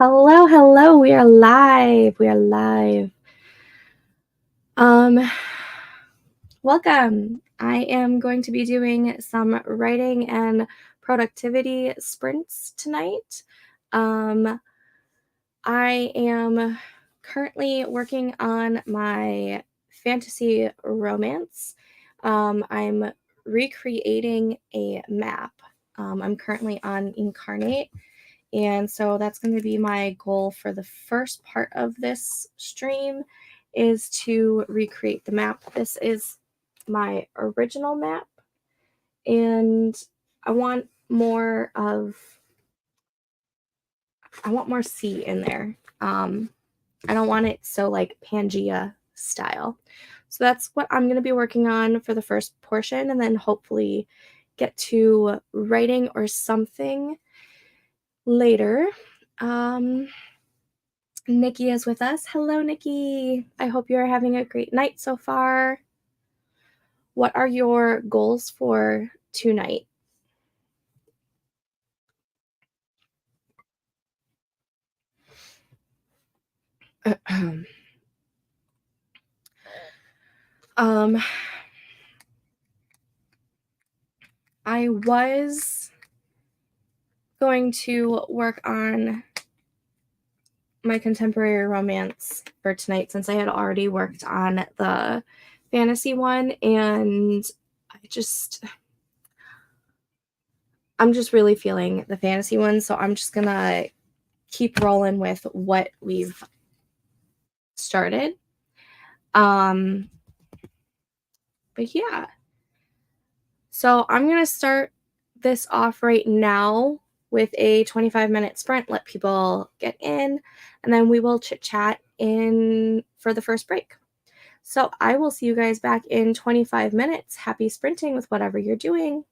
Hello, hello. We are live. We are live. Um, Welcome. I am going to be doing some writing and productivity sprints tonight. Um, I am currently working on my fantasy romance. I'm recreating a map. I'm currently on Incarnate. And so that's going to be my goal for the first part of this stream is to recreate the map. This is my original map, and I want more of sea in there. I don't want it so like Pangea style. So that's what I'm going to be working on for the first portion, and then hopefully get to writing or something later. Nikki is with us. Hello, Nikki. I hope you're having a great night so far. What are your goals for tonight? um, I was going to work on my contemporary romance for tonight since I had already worked on the fantasy one, and I'm just really feeling the fantasy one, so I'm just gonna keep rolling with what we've started. But yeah, so I'm gonna start this off right now with a 25-minute sprint, let people get in, and then we will chit chat in for the first break. So I will see you guys back in 25 minutes. Happy sprinting with whatever you're doing.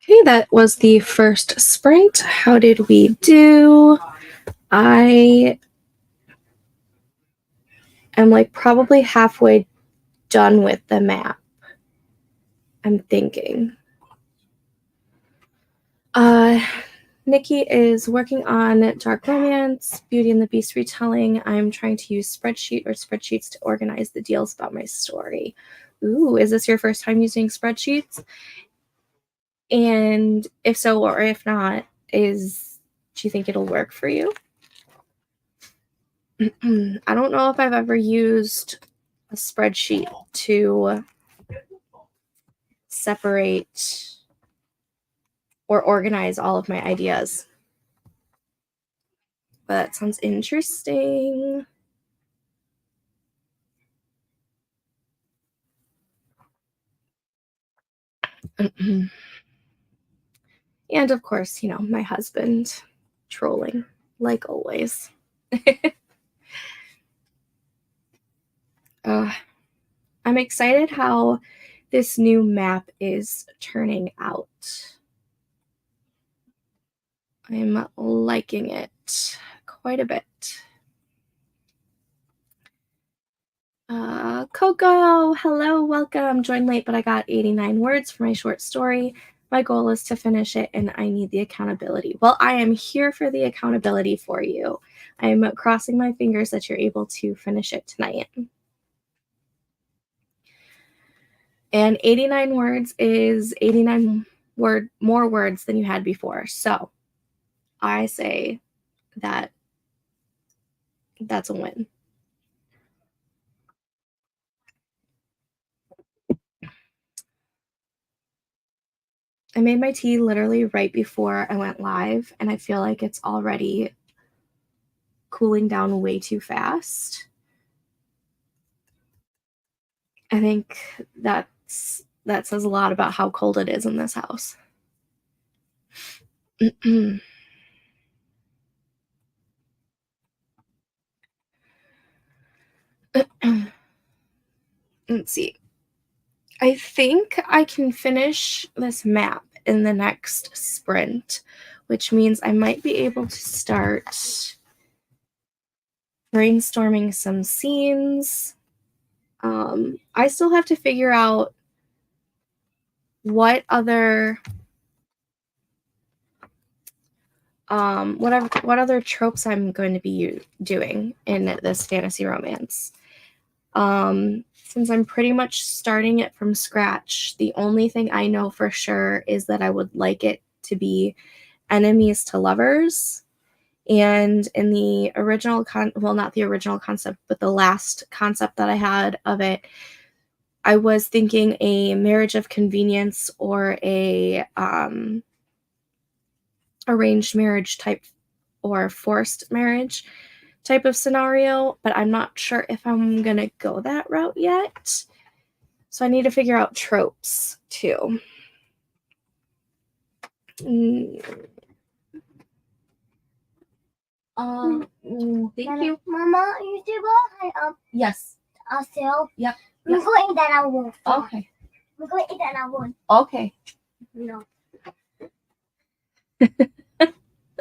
Okay, that was the first sprint. How did we do? I am like probably halfway done with the map. I'm thinking. Nikki is working on Dark Romance, Beauty and the Beast retelling. I'm trying to use spreadsheets to organize the deals about my story. Ooh, is this your first time using spreadsheets? And if so, or if not, do you think it'll work for you? I don't know if I've ever used a spreadsheet to separate or organize all of my ideas. But that sounds interesting. And of course, my husband trolling, like always. I'm excited how this new map is turning out. I'm liking it quite a bit. Coco, hello, welcome. Joined late, but I got 89 words for my short story. My goal is to finish it, and I need the accountability. Well, I am here for the accountability for you. I'm crossing my fingers that you're able to finish it tonight. And 89 words is 89 more words than you had before. So I say that that's a win. I made my tea literally right before I went live, and I feel like it's already cooling down way too fast. I think that says a lot about how cold it is in this house. Let's see. I think I can finish this map in the next sprint, which means I might be able to start brainstorming some scenes. I still have to figure out what other what other tropes I'm going to be doing in this fantasy romance. Since I'm pretty much starting it from scratch, the only thing I know for sure is that I would like it to be enemies to lovers. And in the original not the original concept, but the last concept that I had of it, I was thinking a marriage of convenience or a arranged marriage type or forced marriage type of scenario, but I'm not sure if I'm going to go that route yet. So I need to figure out tropes too. Thank you. Mama, you do go Yes. ourselves. Yep. We're going that I won't. Okay. We're going to that I won't. Okay. No.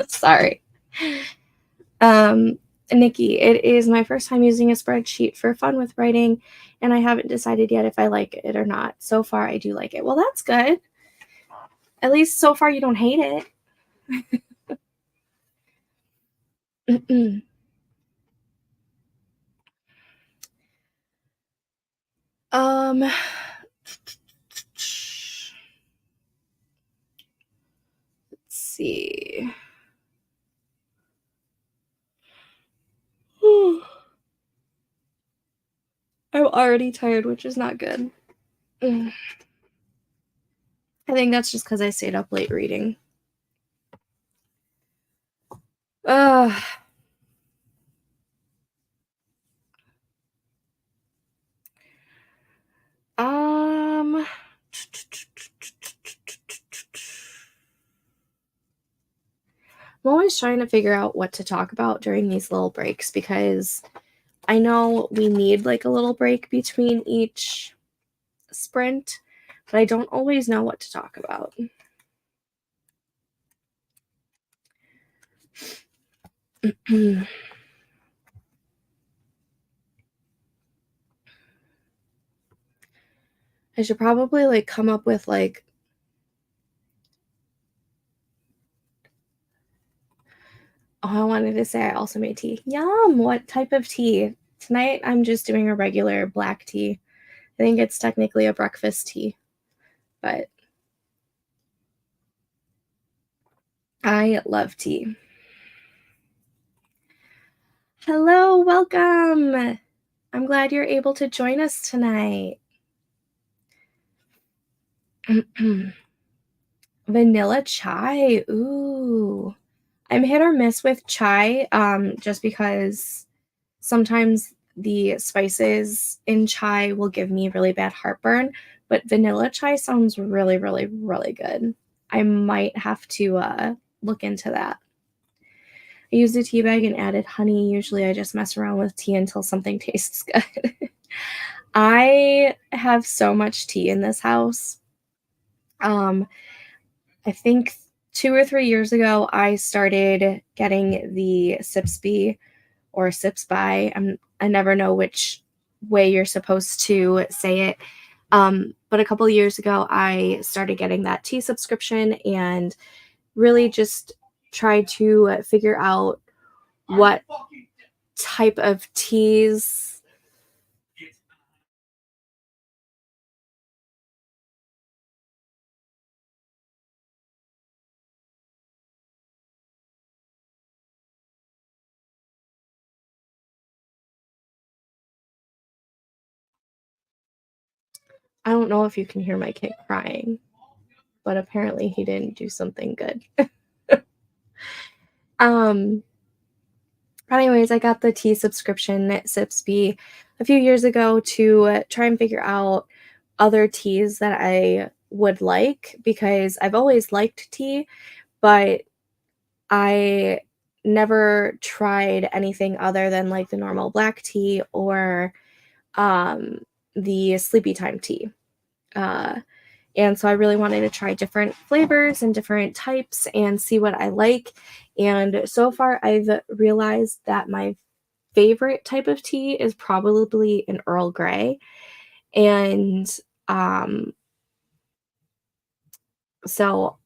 Sorry. Nikki, it is my first time using a spreadsheet for fun with writing, and I haven't decided yet if I like it or not. So far, I do like it. Well, that's good. At least so far, you don't hate it. Let's see. I'm already tired, which is not good. I think that's just because I stayed up late reading. I'm always trying to figure out what to talk about during these little breaks because I know we need like a little break between each sprint, but I don't always know what to talk about. I should probably like come up with like, oh, I wanted to say I also made tea. Yum! What type of tea? Tonight I'm just doing a regular black tea. I think it's technically a breakfast tea, but I love tea. Hello, welcome. I'm glad you're able to join us tonight. Vanilla chai. Ooh. I'm hit or miss with chai, just because sometimes the spices in chai will give me really bad heartburn, but vanilla chai sounds really, really, really good. I might have to look into that. I used a tea bag and added honey. Usually I just mess around with tea until something tastes good. I have so much tea in this house. Um, I think 2 or 3 years ago, I started getting the Sips Bee or Sips by. I never know which way you're supposed to say it. But a couple of years ago, I started getting that tea subscription and really just tried to figure out what type of teas. I don't know if you can hear my kid crying, but apparently he didn't do something good. um, Anyways, I got the tea subscription at Sipsby a few years ago to try and figure out other teas that I would like because I've always liked tea, but I never tried anything other than like the normal black tea or um, the sleepy time tea. Uh, and so I really wanted to try different flavors and different types and see what I like. And so far, I've realized that my favorite type of tea is probably an Earl Grey. And um, so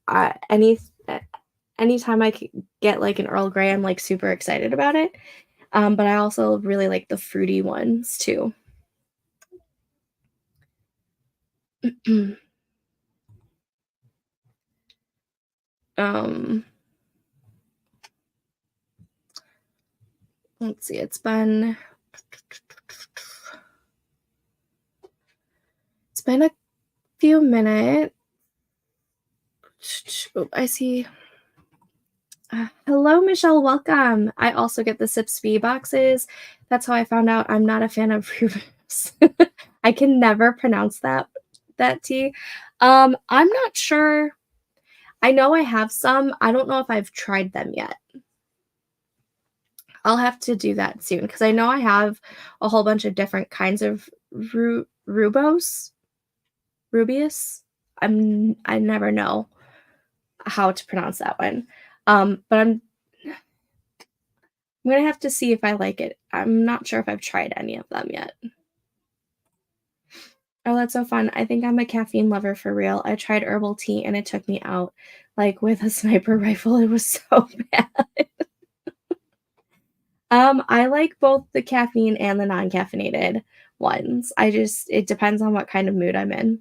anytime get like an Earl Grey, I'm like super excited about it. But I also really like the fruity ones too. um, let's see, it's been a few minutes. Oh, I see. Hello, Michelle. Welcome. I also get the Sips V boxes. That's how I found out I'm not a fan of Rubus. I can never pronounce that tea. I'm not sure. I know I have some. I don't know if I've tried them yet. I'll have to do that soon because I know I have a whole bunch of different kinds of rubos, rubius. I never know how to pronounce that one. But I'm gonna have to see if I like it. I'm not sure if I've tried any of them yet. Oh, that's so fun. I think I'm a caffeine lover for real. I tried herbal tea and it took me out like with a sniper rifle. It was so bad. I like both the caffeine and the non-caffeinated ones. It depends on what kind of mood I'm in.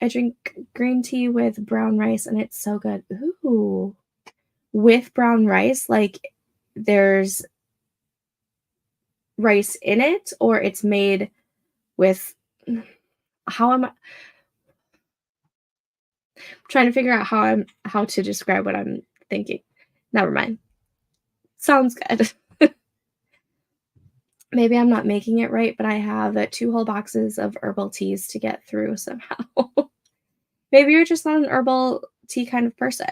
I drink green tea with brown rice and it's so good. Ooh. With brown rice, like there's rice in it or it's made with how am I trying to figure out how to describe what I'm thinking. Never mind. Sounds good. Maybe I'm not making it right, but I have 2 whole boxes of herbal teas to get through somehow. Maybe you're just not an herbal tea kind of person.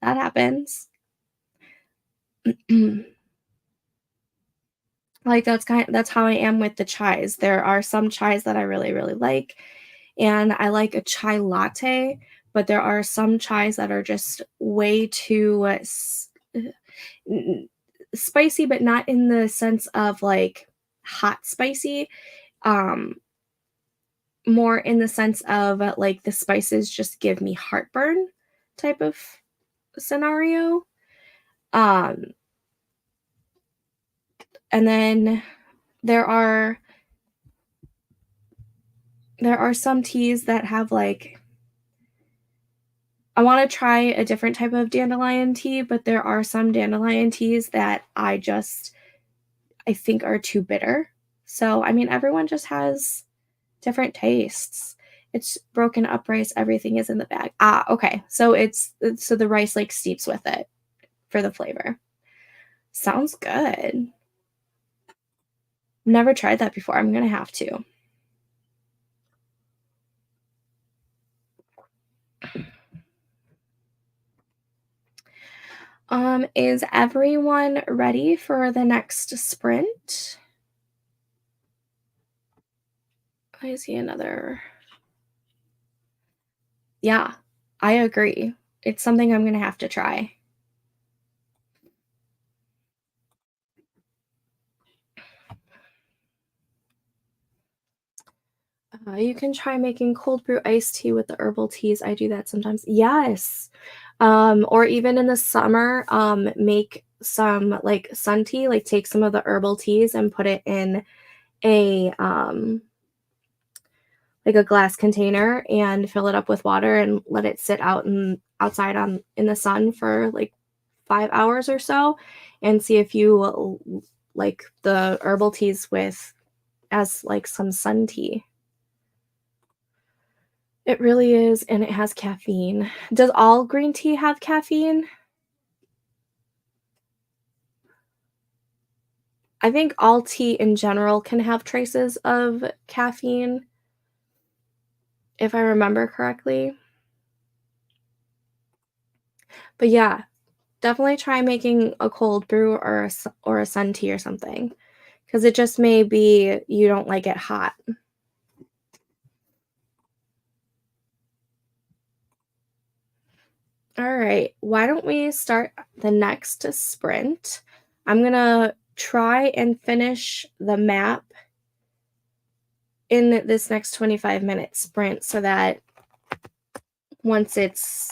That happens. Like that's how I am with the chais. There are some chais that I really, really like, and I like a chai latte, but there are some chais that are just way too N- Spicy, but not in the sense of like hot spicy. Um, More in the sense of like the spices just give me heartburn type of scenario. Um, and then there are there are some teas that have like I want to try a different type of dandelion tea, but there are some dandelion teas that I think are too bitter. So, I mean, everyone just has different tastes. It's broken up rice, everything is in the bag. Ah, okay. So the rice like steeps with it for the flavor. Sounds good. Never tried that before. I'm gonna have to. Is everyone ready for the next sprint? I see another. Yeah, I agree. It's something I'm gonna have to try. You can try making cold brew iced tea with the herbal teas. I do that sometimes. Yes. Or even in the summer, make some like sun tea, like take some of the herbal teas and put it in a like a glass container and fill it up with water and let it sit out and outside on in the sun for like 5 hours or so and see if you like the herbal teas with as like some sun tea. It really is, and it has caffeine. Does all green tea have caffeine? I think all tea in general can have traces of caffeine, if I remember correctly. But yeah, definitely try making a cold brew or or a sun tea or something, because it just may be you don't like it hot. All right, why don't we start the next sprint? I'm gonna try and finish the map in this next 25-minute sprint so that once it's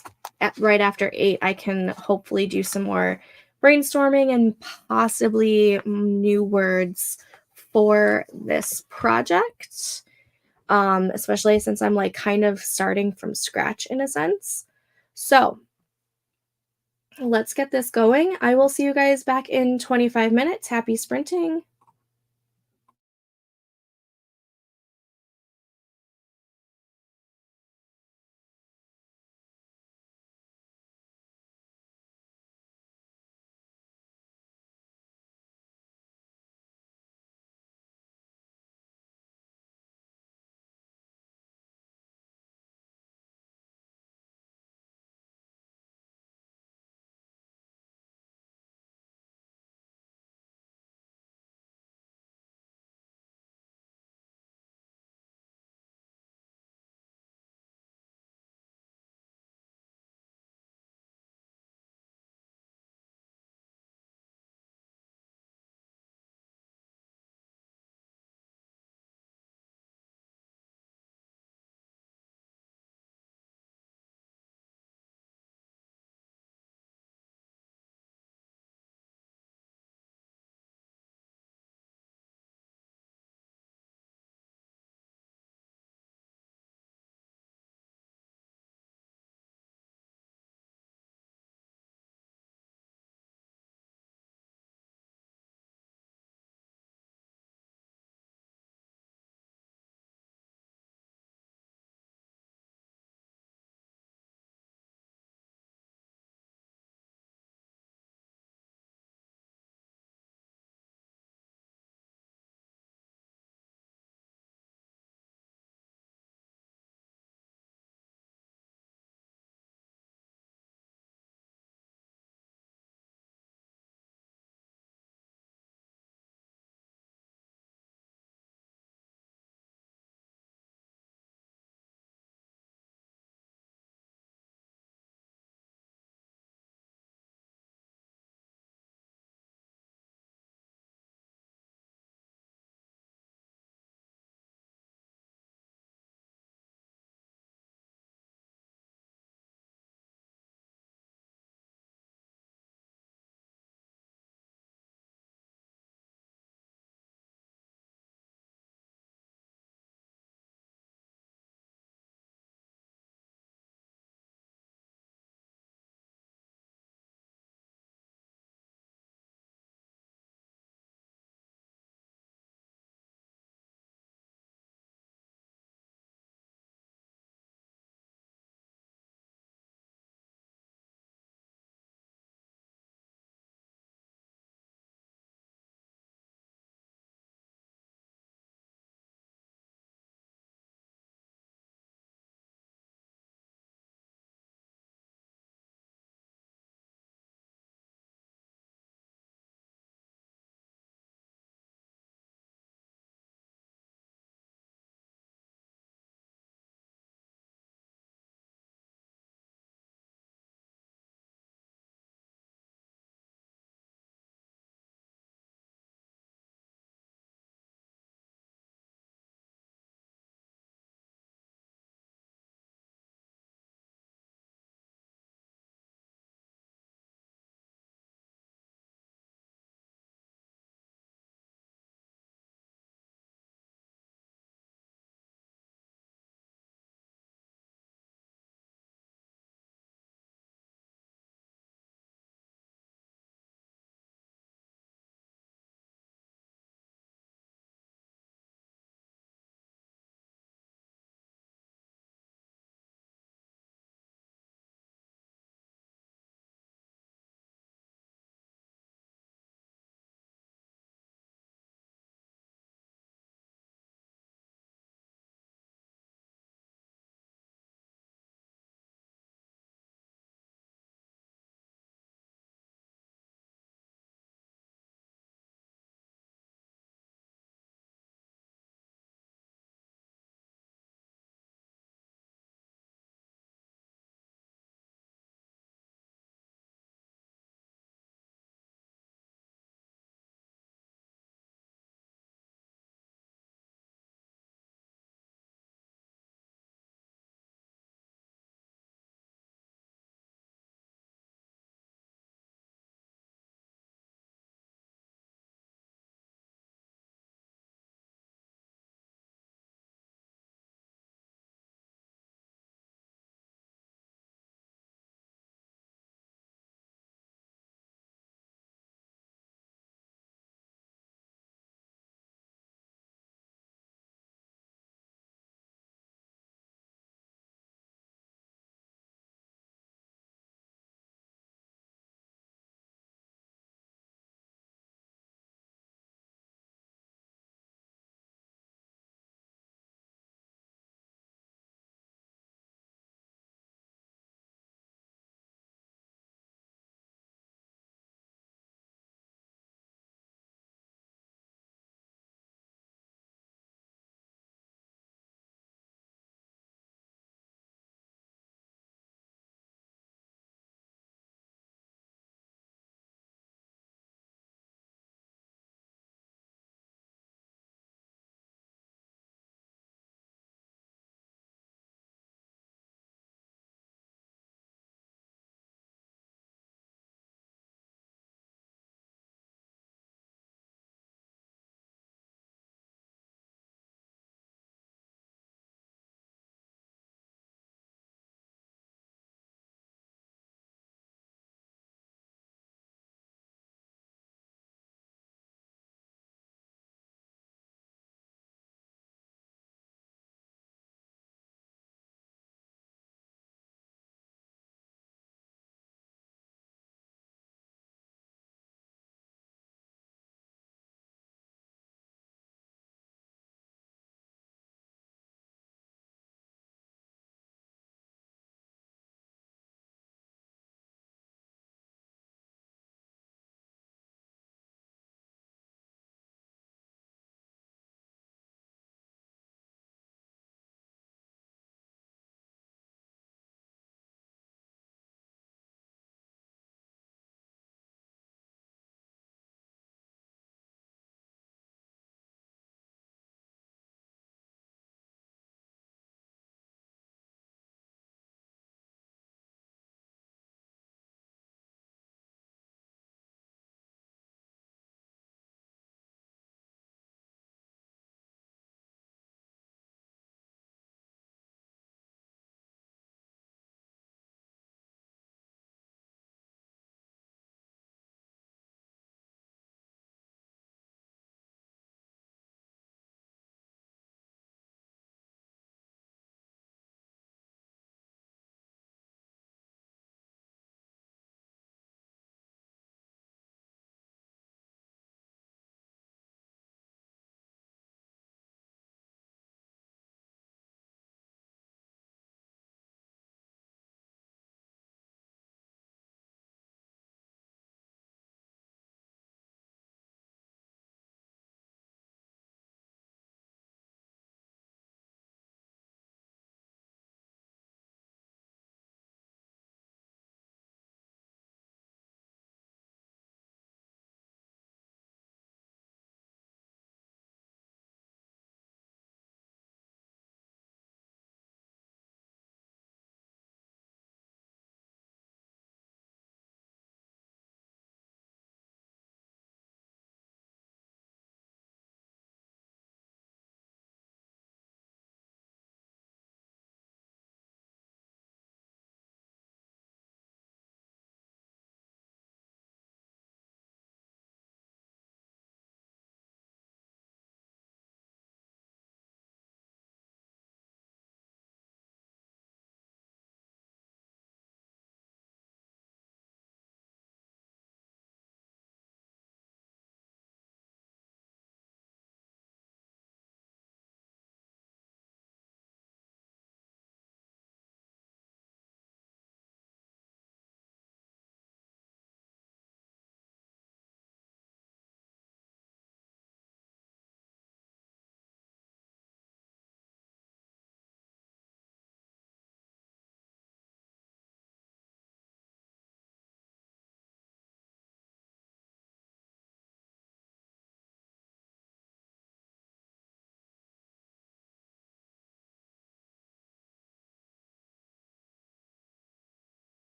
right after 8, I can hopefully do some more brainstorming and possibly new words for this project, especially since I'm like kind of starting from scratch in a sense. So let's get this going. I will see you guys back in 25 minutes. Happy sprinting.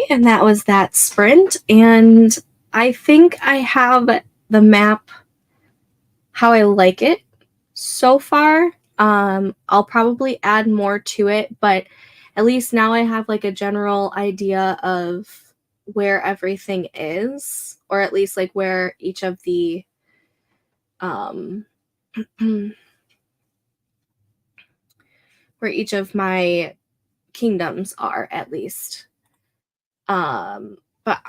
and that was that sprint. And I think I have the map how I like it so far. I'll probably add more to it, but at least now I have like a general idea of where everything is, or at least like where each of the um where each of my kingdoms are at least. But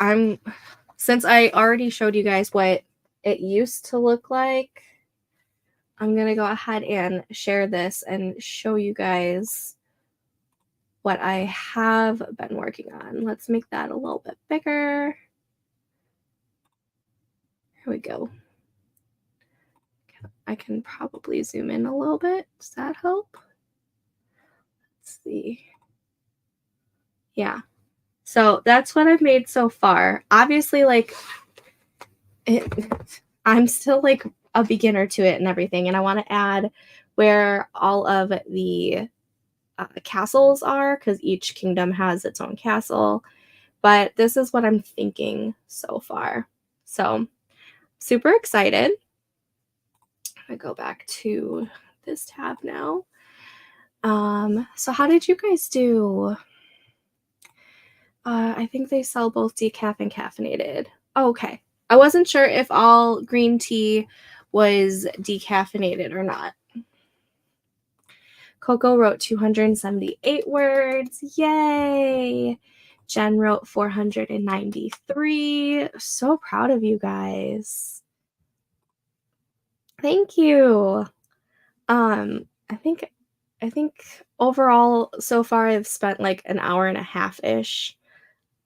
since I already showed you guys what it used to look like, I'm going to go ahead and share this and show you guys what I have been working on. Let's make that a little bit bigger. Here we go. I can probably zoom in a little bit. Does that help? Let's see. Yeah. So that's what I've made so far. Obviously, like, I'm still like a beginner to it and everything, and I want to add where all of the castles are, because each kingdom has its own castle. But this is what I'm thinking so far. So super excited. I go back to this tab now. So how did you guys do? I think they sell both decaf and caffeinated. Oh, okay. I wasn't sure if all green tea was decaffeinated or not. Coco wrote 278 words. Yay! Jen wrote 493. So proud of you guys. Thank you. I think overall so far I've spent like an hour and a half-ish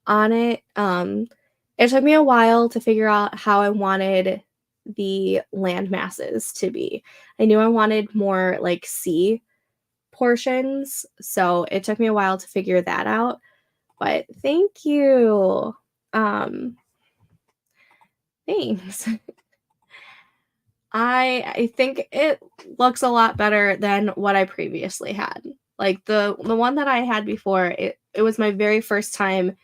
on it. It took me a while to figure out how I wanted the land masses to be. I knew I wanted more like sea portions, so it took me a while to figure that out. But thank you. Thanks. I think it looks a lot better than what I previously had. Like the one that I had before, it was my very first time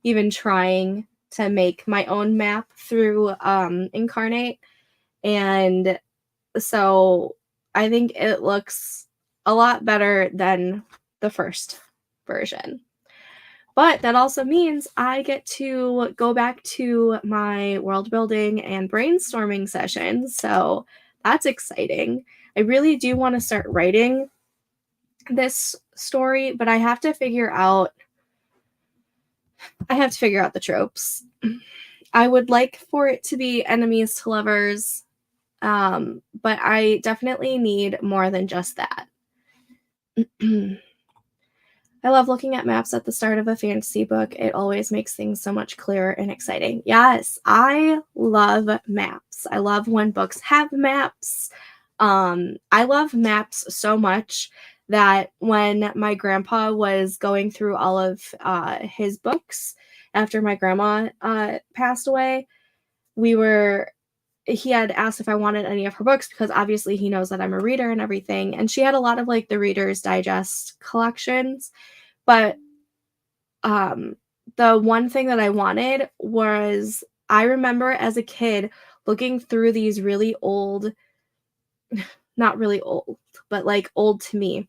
even trying to make my own map through Incarnate. And so I think it looks a lot better than the first version. But that also means I get to go back to my world building and brainstorming sessions. So that's exciting. I really do want to start writing this story, but I have to figure out the tropes. I would like for it to be enemies to lovers, but I definitely need more than just that. I love looking at maps at the start of a fantasy book. It always makes things so much clearer and exciting. Yes, I love maps. I love when books have maps. I love maps so much that when my grandpa was going through all of his books after my grandma passed away, he had asked if I wanted any of her books because obviously he knows that I'm a reader and everything. And she had a lot of like the Reader's Digest collections. But the one thing that I wanted was, I remember as a kid looking through these really old, not really old, but like old to me,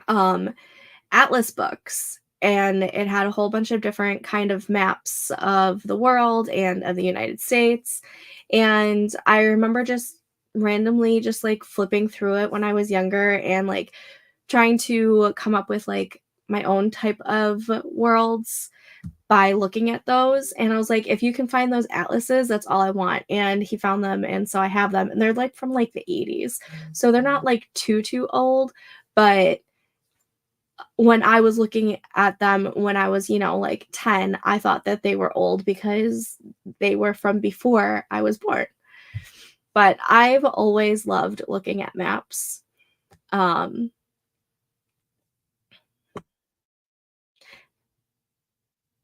atlas books. And it had a whole bunch of different kind of maps of the world and of the United States. And I remember just randomly just like flipping through it when I was younger and like trying to come up with like my own type of worlds by looking at those. And I was like, if you can find those atlases, that's all I want. And he found them. And so I have them. And they're like from like the 80s. So they're not like too old. But when I was looking at them when I was, like 10, I thought that they were old because they were from before I was born. But I've always loved looking at maps. I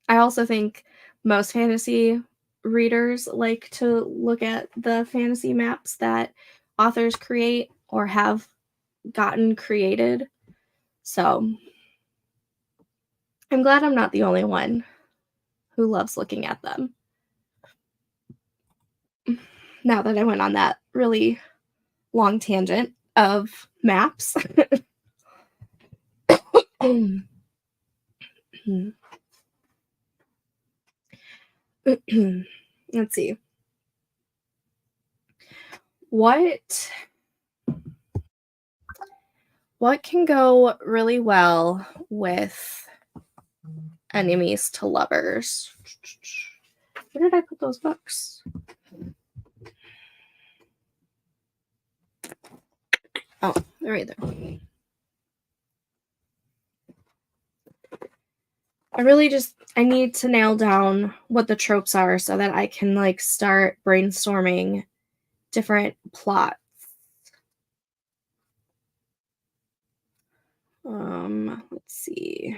also think most fantasy readers like to look at the fantasy maps that authors create or have gotten created. So I'm glad I'm not the only one. who loves looking at them. Now that I went on that really long tangent of maps. Let's see. What can go really well with enemies to lovers? Where did I put those books? Oh, they're right there. I need to nail down what the tropes are so that I can like start brainstorming different plots. Let's see.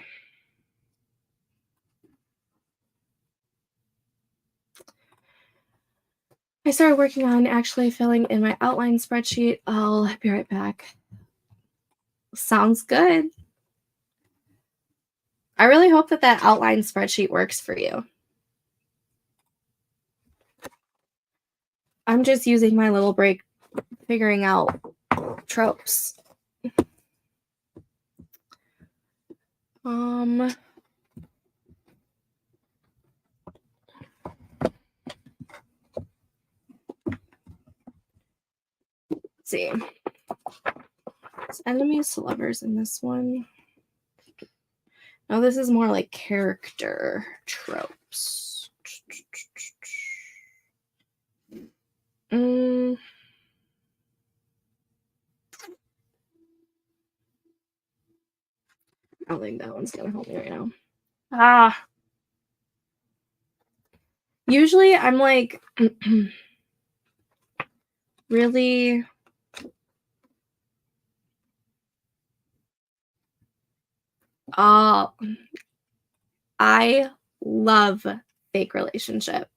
I started working on actually filling in my outline spreadsheet. I'll be right back. Sounds good. I really hope that outline spreadsheet works for you. I'm just using my little break figuring out tropes. Let's see. It's enemies to lovers in this one. No, this is more like character tropes. I don't think that one's gonna help me right now. Usually I'm like really I love fake relationship.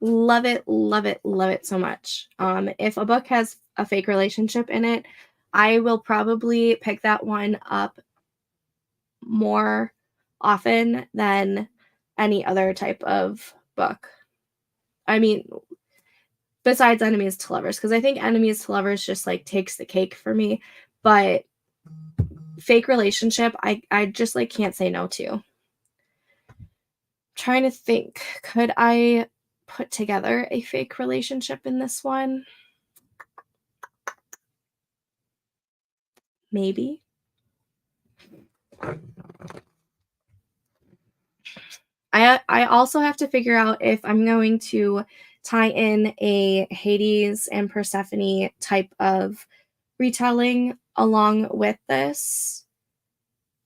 Love it, love it, love it so much. If a book has a fake relationship in it, I will probably pick that one up more often than any other type of book. I mean, besides enemies to lovers, because I think enemies to lovers just like takes the cake for me. But fake relationship, I just like can't say no to. Trying to think, could I put together a fake relationship in this one? Maybe. I also have to figure out if I'm going to tie in a Hades and Persephone type of retelling along with this.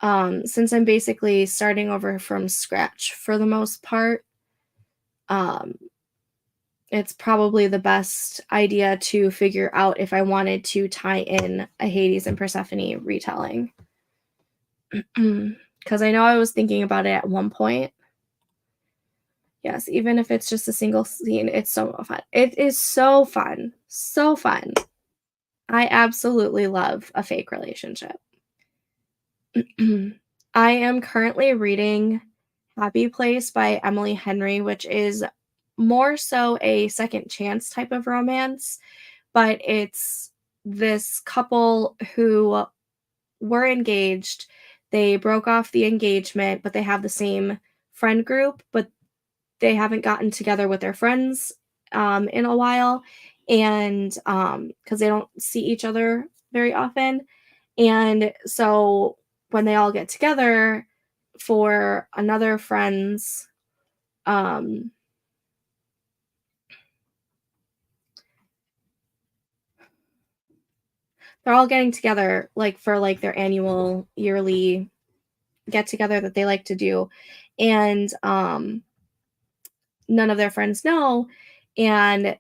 Since I'm basically starting over from scratch for the most part, it's probably the best idea to figure out if I wanted to tie in a Hades and Persephone retelling. Because I know I was thinking about it at one point. Yes, even if it's just a single scene, it's so fun. It is so fun. So fun. I absolutely love a fake relationship. I am currently reading Happy Place by Emily Henry, which is more so a second chance type of romance, but it's this couple who were engaged. They broke off the engagement, but they have the same friend group, but they haven't gotten together with their friends in a while, and because they don't see each other very often. And so when they all get together for another friend's they're all getting together like for like their annual yearly get together that they like to do, and none of their friends know, and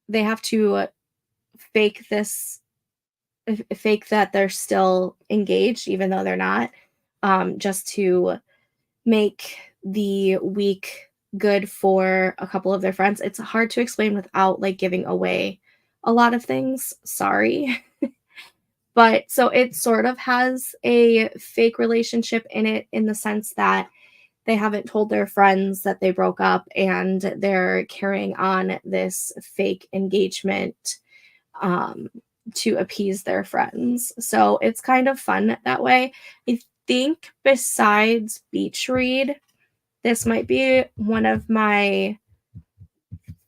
they have to fake this fake that they're still engaged even though they're not, just to make the week good for a couple of their friends. It's hard to explain without like giving away a lot of things. Sorry. But so it sort of has a fake relationship in it in the sense that they haven't told their friends that they broke up and they're carrying on this fake engagement um, to appease their friends. So it's kind of fun that way. I think besides Beach Read, this might be one of my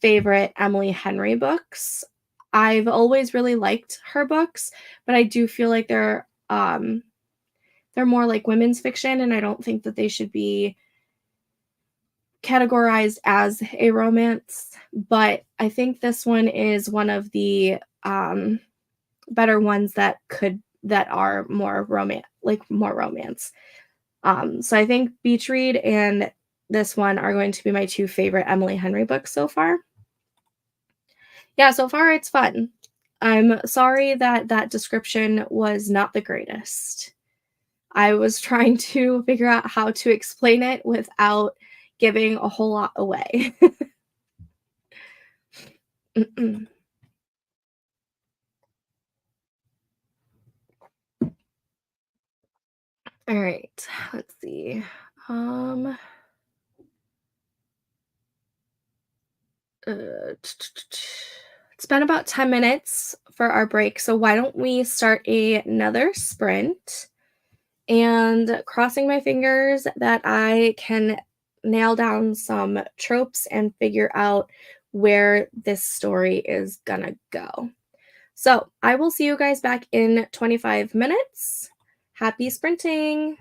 favorite Emily Henry books. I've always really liked her books, but I do feel like they're more like women's fiction, and I don't think that they should be categorized as a romance. But I think this one is one of the better ones that are more romance, like more romance. So I think Beach Read and this one are going to be my two favorite Emily Henry books so far. Yeah, so far it's fun. I'm sorry that that description was not the greatest. I was trying to figure out how to explain it without giving a whole lot away. All right, let's see. Um, it's been about 10 minutes for our break, so why don't we start another sprint? And crossing my fingers that I can nail down some tropes and figure out where this story is gonna go. So I will see you guys back in 25 minutes. Happy sprinting!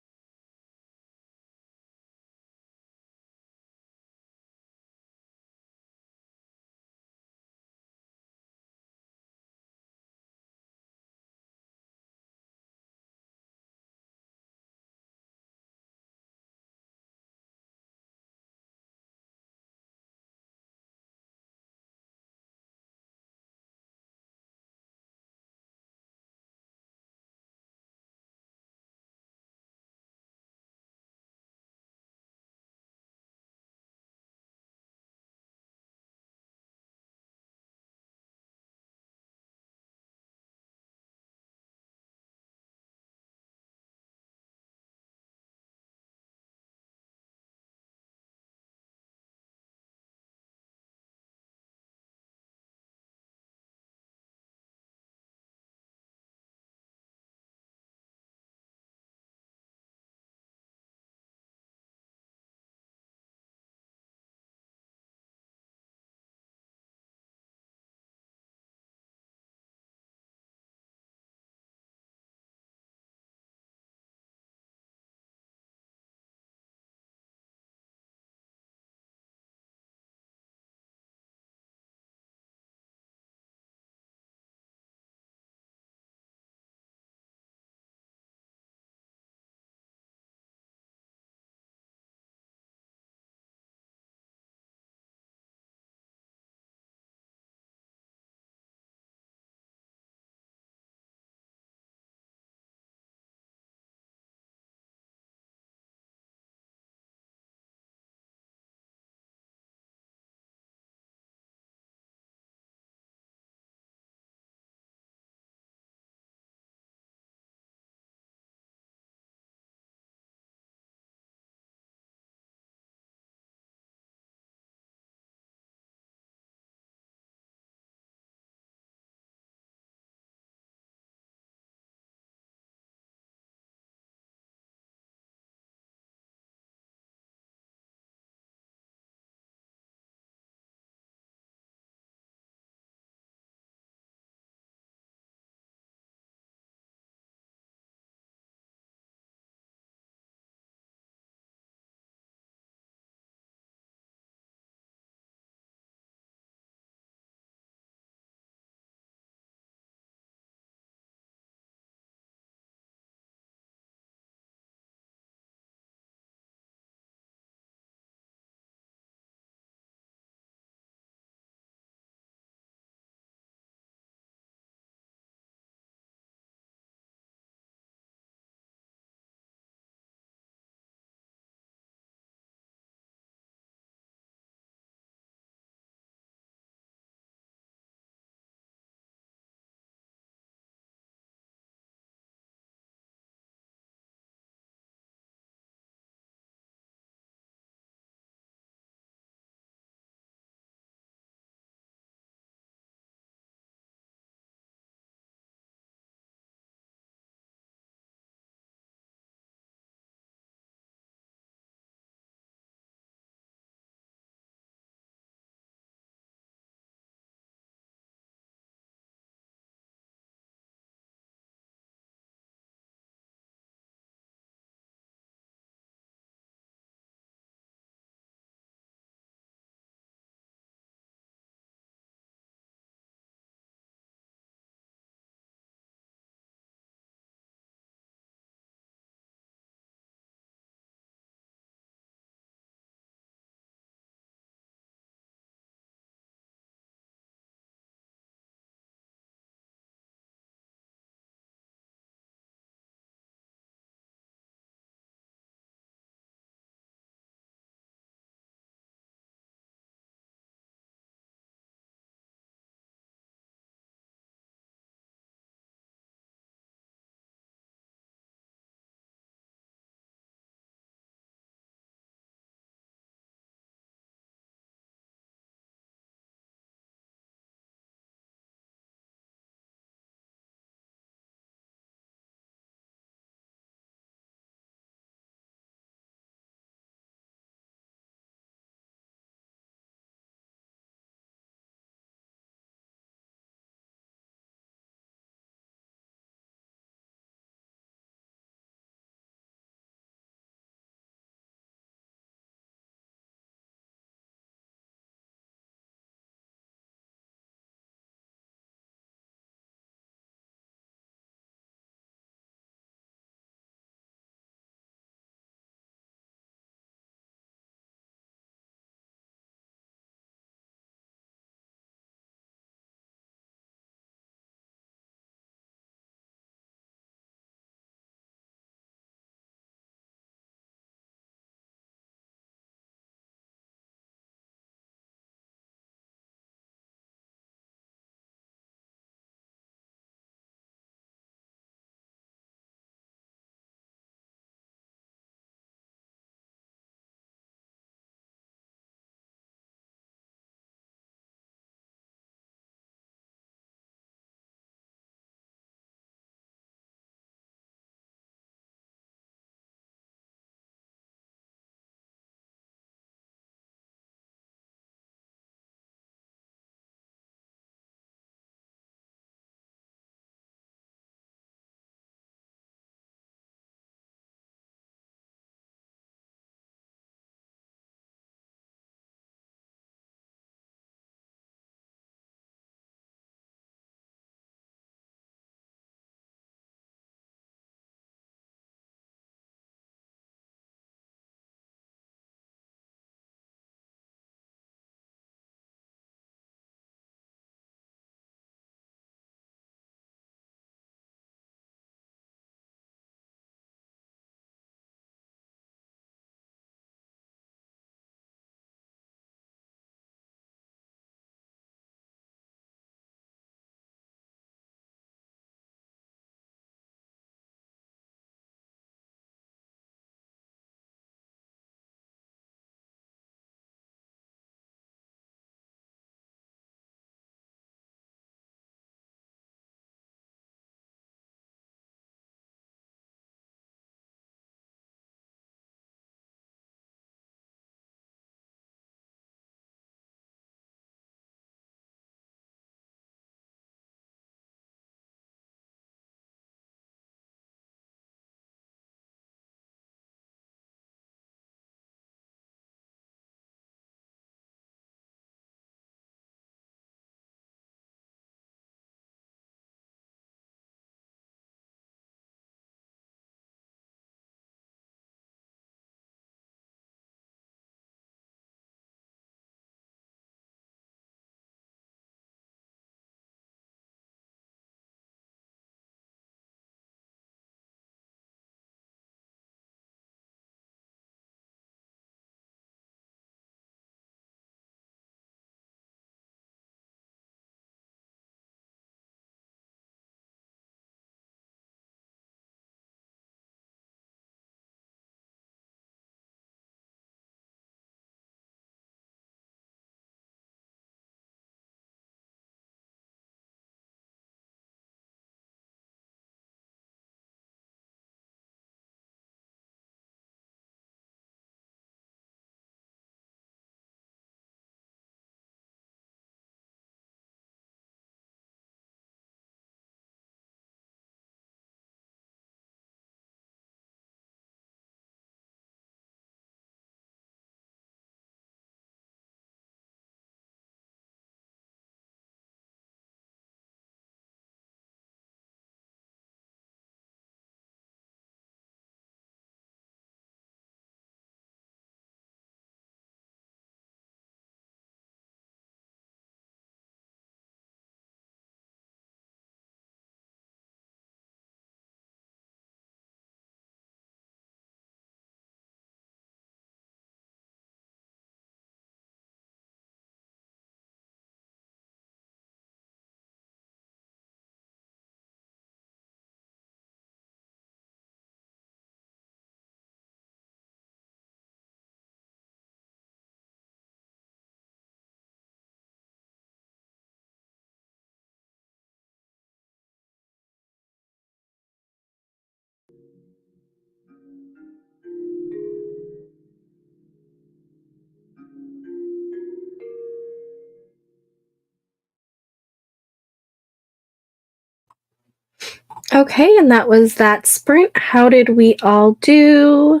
Okay, and that was that sprint. How did we all do?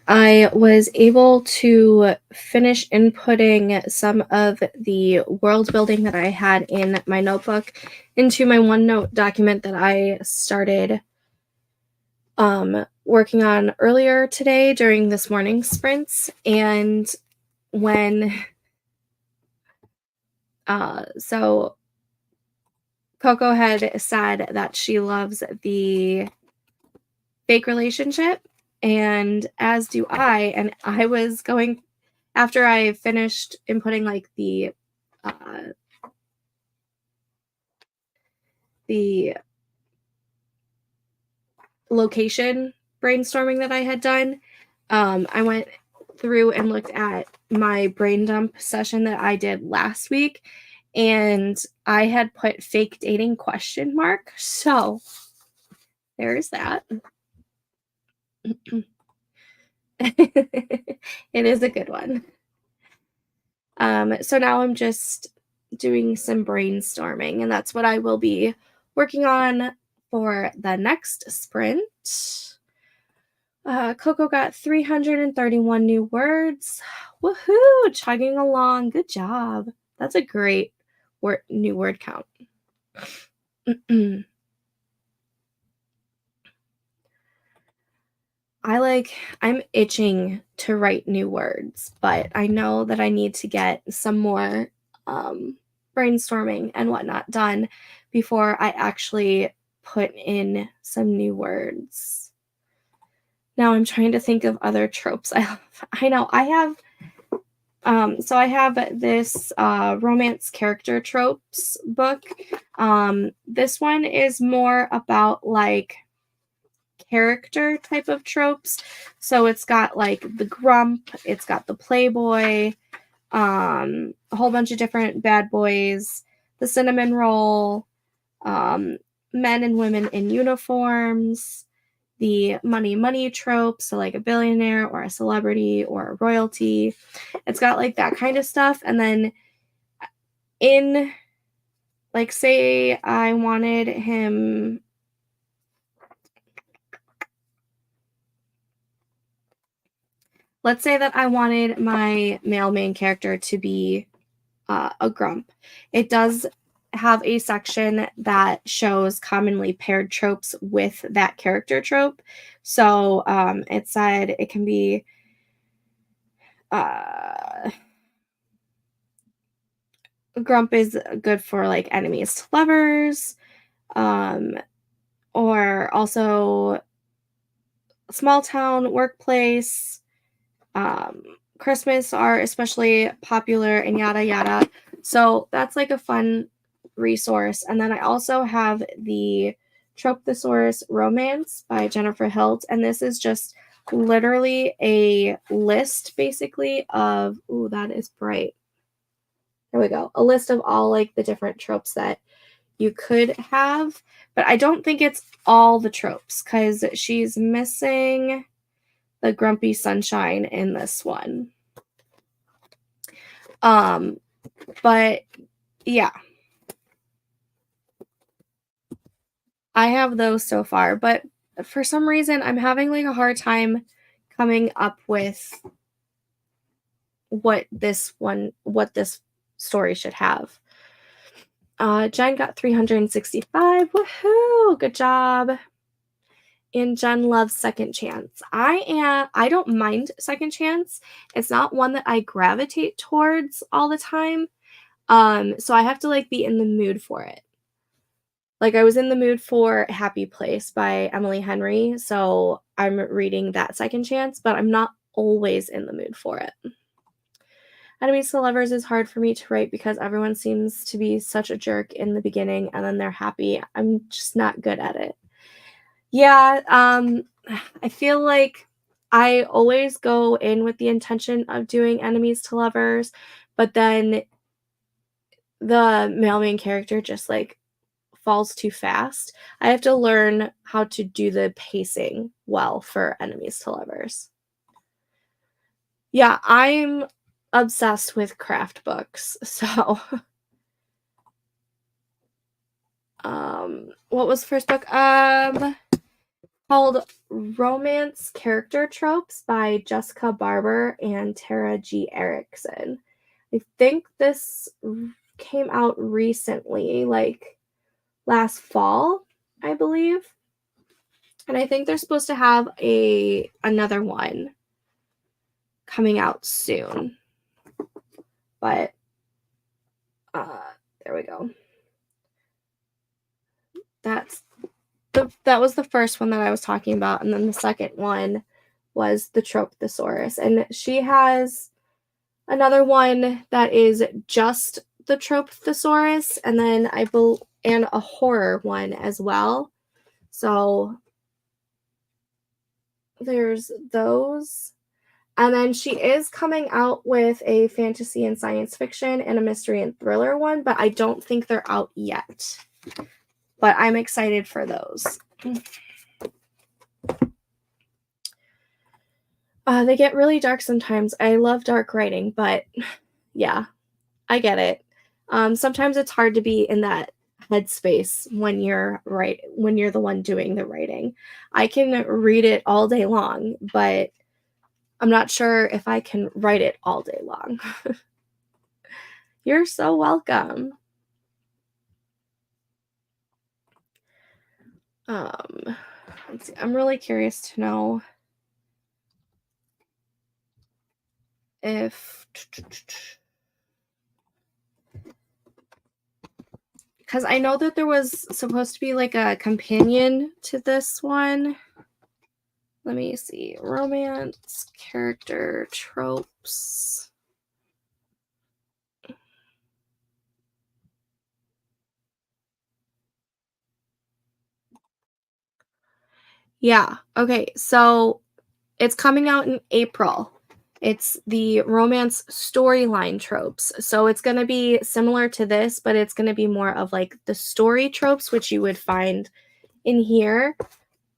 I was able to finish inputting some of the world building that I had in my notebook into my OneNote document that I started working on earlier today during this morning's sprints. And when, so Coco had said that she loves the fake relationship, and as do I. And I was going, after I finished inputting like the location brainstorming that I had done, I went through and looked at my brain dump session that I did last week, and I had put fake dating question mark. So there's that. It is a good one. So now I'm just doing some brainstorming, and that's what I will be working on for the next sprint. Coco got 331 new words. Woohoo! Chugging along. Good job. That's a great new word count. I'm itching to write new words, but I know that I need to get some more brainstorming and whatnot done before I actually put in some new words. Now I'm trying to think of other tropes. I know I have so I have this romance character tropes book. This one is more about like character type of tropes. So it's got like the grump, it's got the playboy, a whole bunch of different bad boys, the cinnamon roll, men and women in uniforms, the money trope, so like a billionaire or a celebrity or a royalty. It's got like that kind of stuff. And then in, like, say I wanted him, let's say that I wanted my male main character to be a grump. It does have a section that shows commonly paired tropes with that character trope. So it said it can be grump is good for like enemies to lovers, or also small town workplace, Christmas are especially popular, and yada yada. So that's like a fun resource. And then I also have the Trope Thesaurus Romance by Jennifer Hilt, and this is just literally a list basically of, ooh, that is bright. There we go. A list of all like the different tropes that you could have, but I don't think it's all the tropes because she's missing the grumpy sunshine in this one. But yeah, I have those so far, but for some reason I'm having like a hard time coming up with what this story should have. Jen got 365. Woohoo! Good job. And Jen loves second chance. I don't mind second chance. It's not one that I gravitate towards all the time. So I have to like be in the mood for it. Like I was in the mood for Happy Place by Emily Henry, so I'm reading that second chance, but I'm not always in the mood for it. Enemies to Lovers is hard for me to write because everyone seems to be such a jerk in the beginning and then they're happy. I'm just not good at it. Yeah, I feel like I always go in with the intention of doing enemies to lovers, but then the male main character just like falls too fast. I have to learn how to do the pacing well for enemies to lovers. Yeah, I'm obsessed with craft books. So What was the first book? Called Romance Character Tropes by Jessica Barber and Tara G. Erickson. I think this came out recently, like last fall, I believe. And I think they're supposed to have another one coming out soon. But there we go. That was the first one that I was talking about, and then the second one was the Trope Thesaurus. And she has another one that is just the Trope Thesaurus, and then and a horror one as well. So there's those. And then she is coming out with a fantasy and science fiction and a mystery and thriller one, but I don't think they're out yet. But I'm excited for those. They get really dark sometimes. I love dark writing, but yeah, I get it. Sometimes it's hard to be in that headspace when you're the one doing the writing. I can read it all day long, but I'm not sure if I can write it all day long. You're so welcome. Let's see. I'm really curious to know if, because I know that there was supposed to be like a companion to this one. Let me see. Romance character tropes. Yeah. Okay. So it's coming out in April. It's the romance storyline tropes. So it's going to be similar to this, but it's going to be more of like the story tropes, which you would find in here.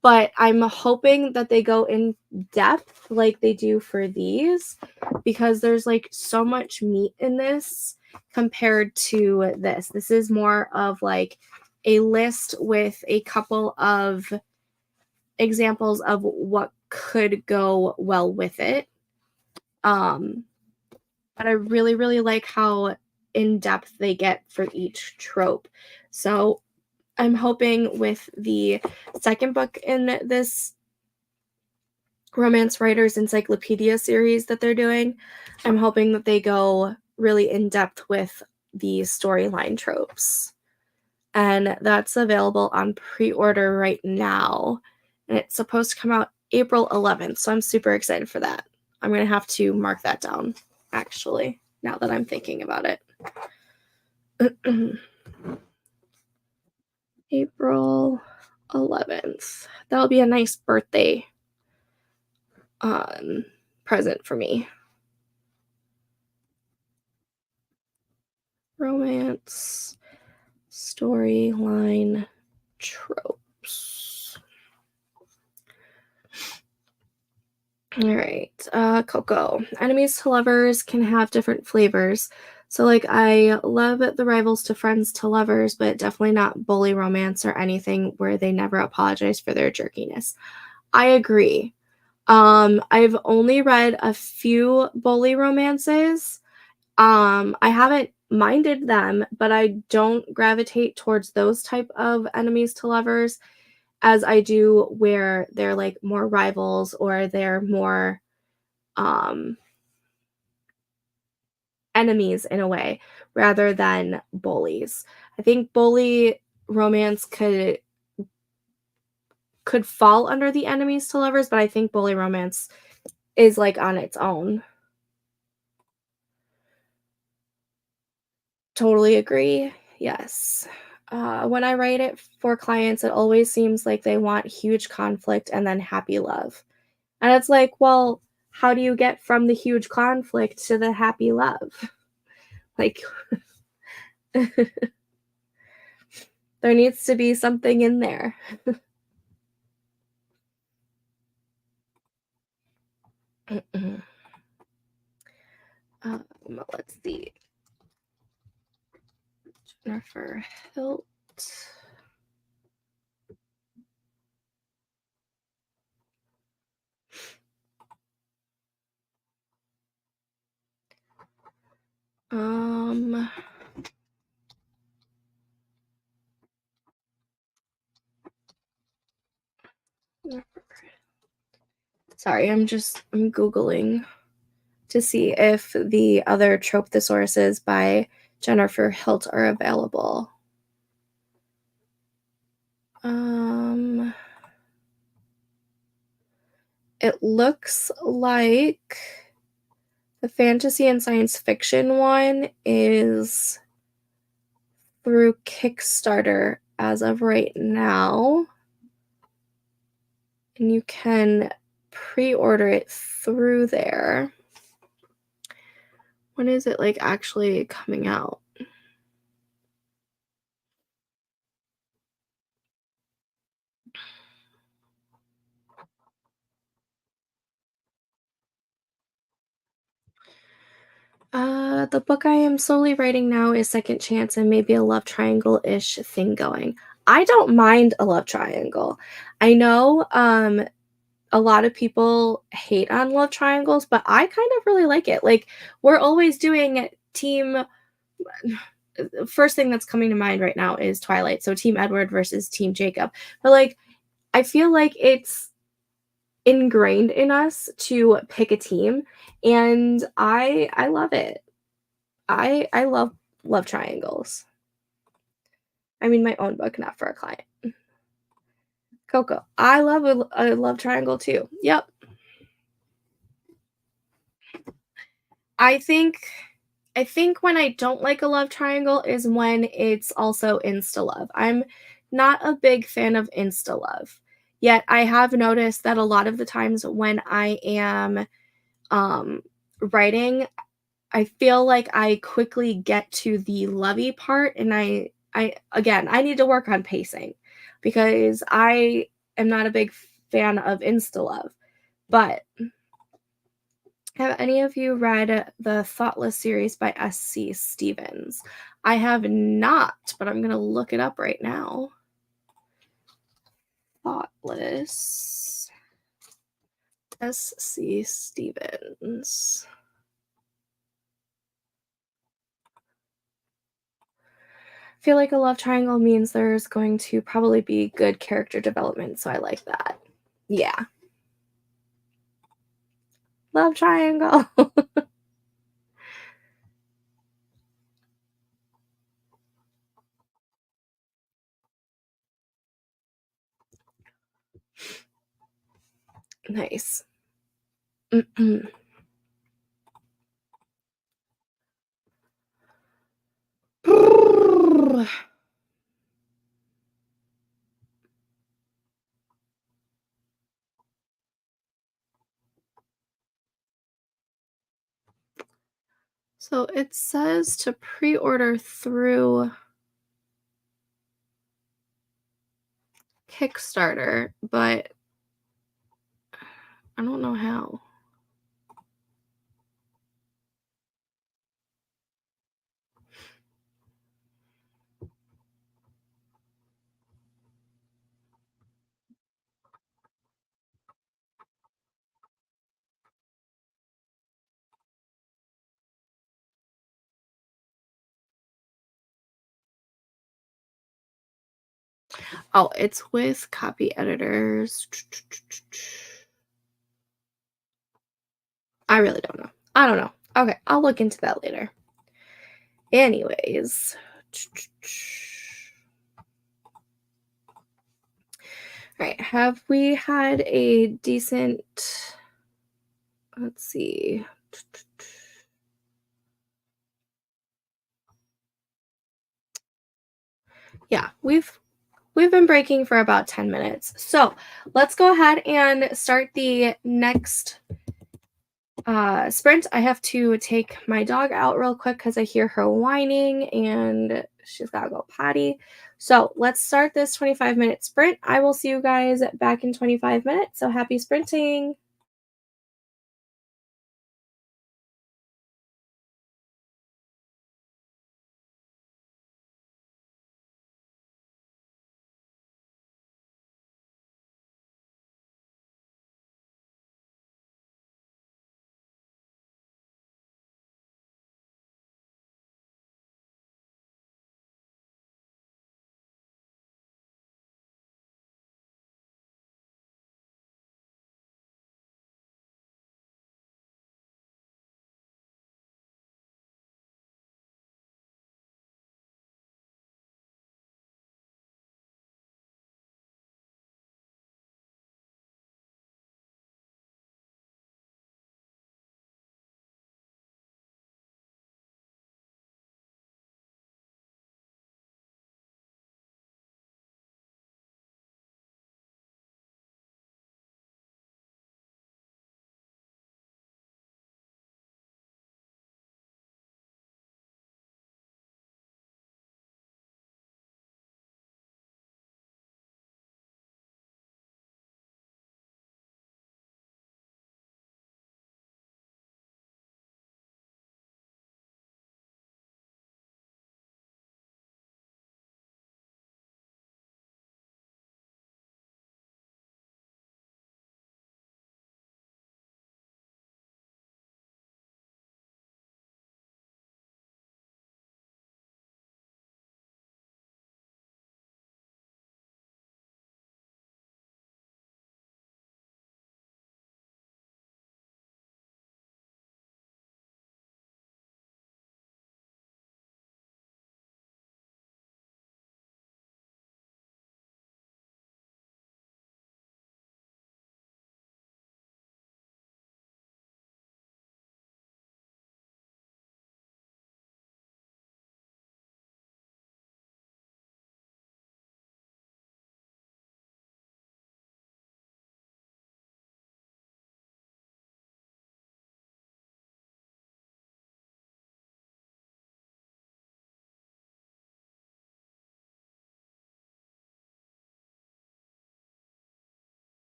But I'm hoping that they go in depth like they do for these, because there's like so much meat in this compared to this. This is more of like a list with a couple of examples of what could go well with it. But I really, really like how in depth they get for each trope. So I'm hoping with the second book in this Romance Writers Encyclopedia series that they're doing, I'm hoping that they go really in depth with the storyline tropes. And that's available on pre-order right now. And it's supposed to come out April 11th. So I'm super excited for that. I'm going to have to mark that down, actually, now that I'm thinking about it. April 11th. That'll be a nice birthday present for me. Romance storyline tropes. All right. Coco. Enemies to lovers can have different flavors. So, like, I love the rivals to friends to lovers, but definitely not bully romance or anything where they never apologize for their jerkiness. I agree. I've only read a few bully romances. I haven't minded them, but I don't gravitate towards those type of enemies to lovers as I do where they're like more rivals or they're more enemies in a way rather than bullies. I think bully romance could fall under the enemies to lovers, but I think bully romance is like on its own. Totally agree. Yes. When I write it for clients, it always seems like they want huge conflict and then happy love. And it's like, well, how do you get from the huge conflict to the happy love? Like, there needs to be something in there. Let's see. Jennifer Hilt. Um, sorry, I'm Googling to see if the other Trope Thesauruses by Jennifer Hilt are available. It looks like the fantasy and science fiction one is through Kickstarter as of right now. And you can pre-order it through there. When is it like actually coming out? The book I am slowly writing now is Second Chance and maybe a love triangle-ish thing going. I don't mind a love triangle. I know a lot of people hate on love triangles, but I kind of really like it. Like we're always doing team first thing that's coming to mind right now is Twilight. So Team Edward versus Team Jacob. But like I feel like it's ingrained in us to pick a team and I love it. I love triangles. I mean my own book, not for a client. Coco. I love a love triangle too. Yep. I think I think when I don't like a love triangle is when it's also insta love. I'm not a big fan of insta love. Yet I have noticed that a lot of the times when I am um writing, I feel like I quickly get to the lovey part and I again, I need to work on pacing because I am not a big fan of insta love. But have any of you read the Thoughtless series by S.C. Stevens? I have not, but I'm going to look it up right now. Thoughtless. S.C. Stevens. I feel like a love triangle means there's going to probably be good character development, so I like that. Yeah. Love triangle. Nice. So it says to pre-order through Kickstarter, but I don't know how. Oh, it's with copy editors. I really don't know. I don't know. Okay, I'll look into that later. Anyways. All right, have we had a decent, let's see. Yeah, we've been breaking for about 10 minutes. So let's go ahead and start the next sprint. I have to take my dog out real quick because I hear her whining and she's got to go potty. So let's start this 25-minute sprint. I will see you guys back in 25 minutes. So happy sprinting.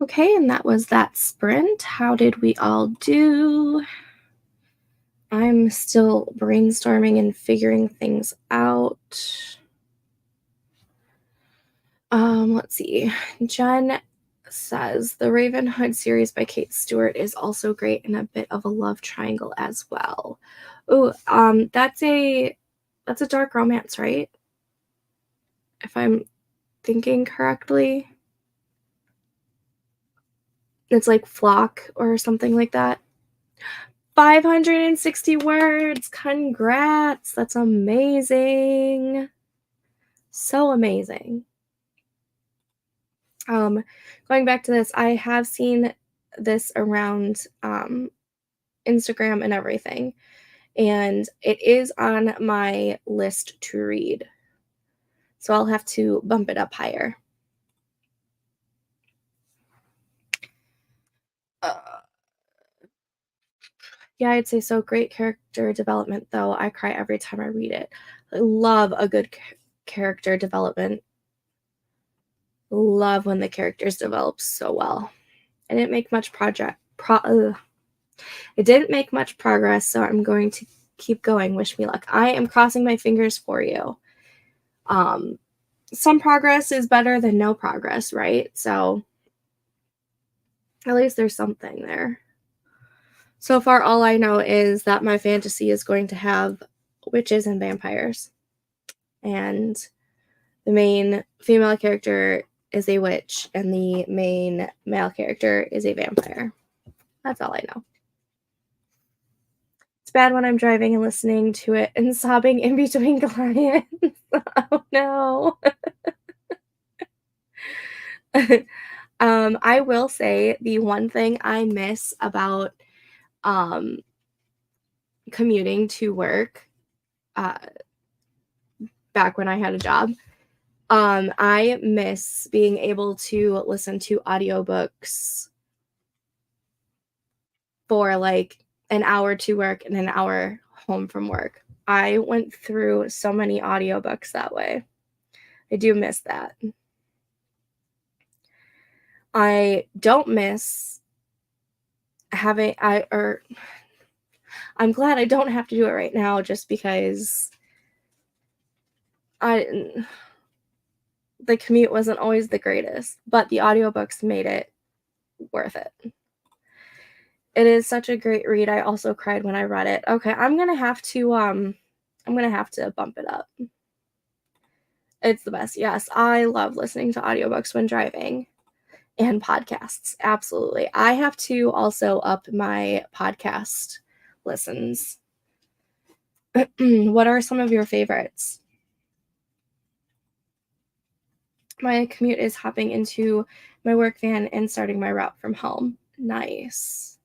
Okay, and that was that sprint. How did we all do? I'm still brainstorming and figuring things out. Let's see. Jen says the Raven Hood series by Kate Stewart is also great and a bit of a love triangle as well. Oh, that's a dark romance, right? If I'm thinking correctly. It's like Flock or something like that. 560 words. Congrats. That's amazing. So amazing. Going back to this, I have seen this around Instagram and everything, and it is on my list to read. So I'll have to bump it up higher. Yeah, I'd say so. Great character development, though. I cry every time I read it. I love a good character development. Love when the characters develop so well. I didn't make much It didn't make much progress, so I'm going to keep going. Wish me luck. I am crossing my fingers for you. Some progress is better than no progress, right? So at least there's something there. So far, all I know is that my fantasy is going to have witches and vampires. And the main female character is a witch, and the main male character is a vampire. That's all I know. It's bad when I'm driving and listening to it and sobbing in between clients. Oh no. I will say the one thing I miss about commuting to work uh, back when I had a job, I miss being able to listen to audiobooks for like an hour to work and an hour home from work. I went through so many audiobooks that way. I do miss that. I don't miss I'm glad I don't have to do it right now just because the commute wasn't always the greatest, but the audiobooks made it worth it. It is such a great read. I also cried when I read it. Okay, I'm going to have to bump it up. It's the best. Yes, I love listening to audiobooks when driving and podcasts. Absolutely. I have to also up my podcast listens. What are some of your favorites? My commute is hopping into my work van and starting my route from home. Nice.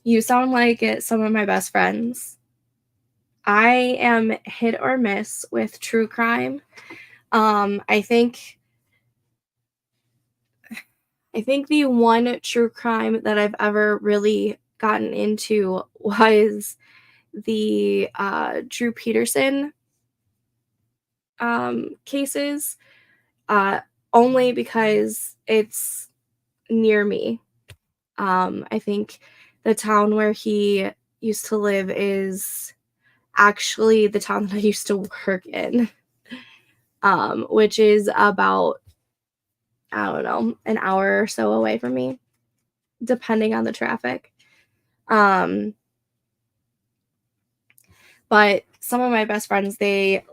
You sound like some of my best friends. I am hit or miss with true crime. I think the one true crime that I've ever really gotten into was the Drew Peterson cases, uh, only because it's near me. I think the town where he used to live is actually the town that I used to work in, which is about, I don't know, an hour or so away from me, depending on the traffic. But some of my best friends, they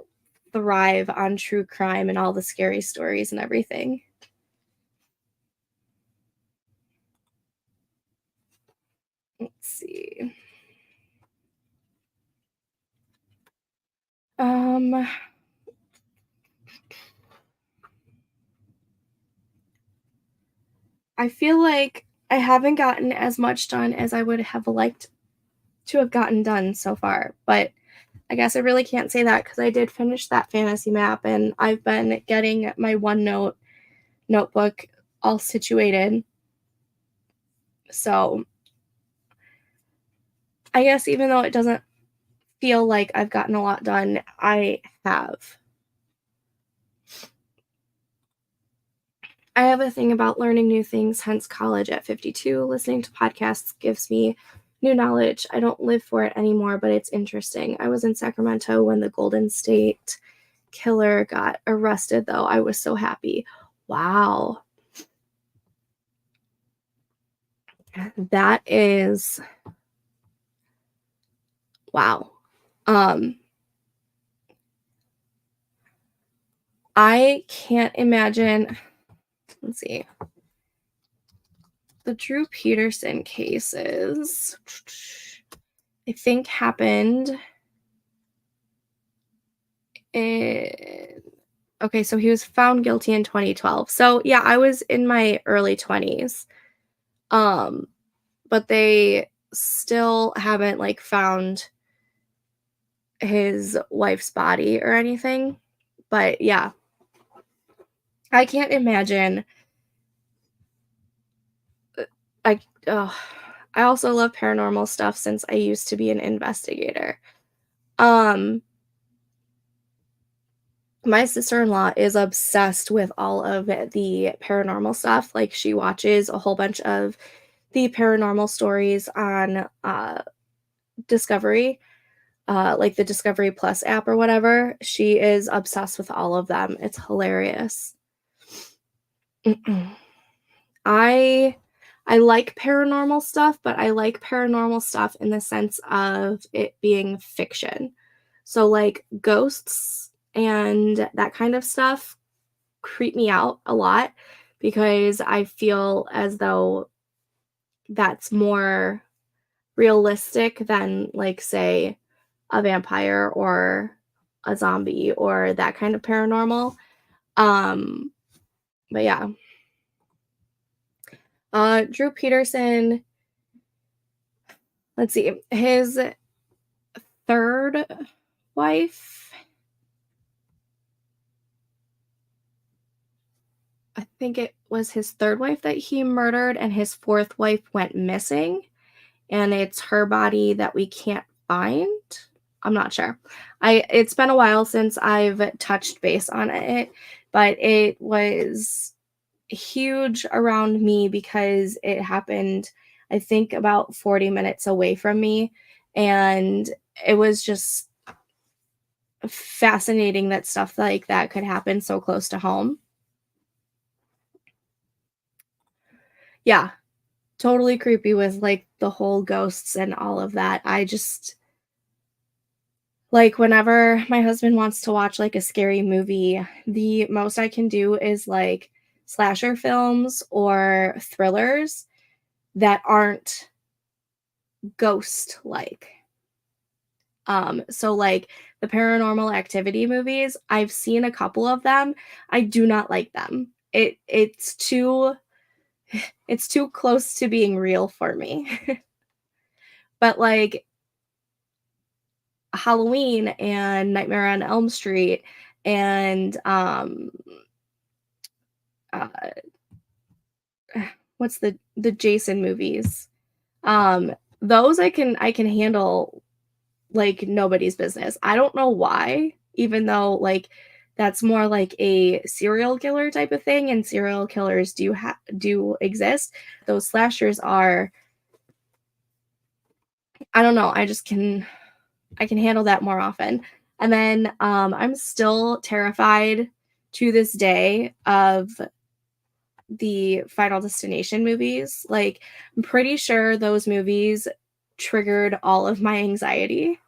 thrive on true crime and all the scary stories and everything. Let's see. I feel like I haven't gotten as much done as I would have liked to have gotten done so far, but I guess I really can't say that because I did finish that fantasy map and I've been getting my OneNote notebook all situated. So I guess even though it doesn't feel like I've gotten a lot done, I have. I have a thing about learning new things, hence college at 52. Listening to podcasts gives me new knowledge. I don't live for it anymore, but it's interesting. I was in Sacramento when the Golden State Killer got arrested, though. I was so happy. Wow. That is wow. I can't imagine. Let's see. The Drew Peterson cases, I think, happened in. Okay, so he was found guilty in 2012. So yeah, I was in my early 20s. But they still haven't like found his wife's body or anything. But yeah, I can't imagine. I I also love paranormal stuff since I used to be an investigator. Um, my sister-in-law is obsessed with all of the paranormal stuff. Like she watches a whole bunch of the paranormal stories on Discovery, like the Discovery Plus app or whatever. She is obsessed with all of them. It's hilarious. I I like paranormal stuff, but I like paranormal stuff in the sense of it being fiction. So like ghosts and that kind of stuff creep me out a lot because I feel as though that's more realistic than like say a vampire or a zombie or that kind of paranormal. Um but yeah. Drew Peterson, let's see. His third wife, I think it was his third wife that he murdered, and his fourth wife went missing, and it's her body that we can't find. I'm not sure. It's been a while since I've touched base on it, but it was huge around me because it happened, I think, about 40 minutes away from me, and it was just fascinating that stuff like that could happen so close to home. Yeah, totally creepy with like the whole ghosts and all of that. I just like whenever my husband wants to watch like a scary movie, the most I can do is like slasher films or thrillers that aren't ghost like. So like the Paranormal Activity movies, I've seen a couple of them. I do not like them. It's too close to being real for me. But like Halloween and Nightmare on Elm Street and uh what's the Jason movies? Um those I can handle like nobody's business. I don't know why, even though like that's more like a serial killer type of thing and serial killers do exist. Those slashers are, I don't know, I can handle that more often. And then I'm still terrified to this day of the Final Destination movies. Like I'm pretty sure those movies triggered all of my anxiety.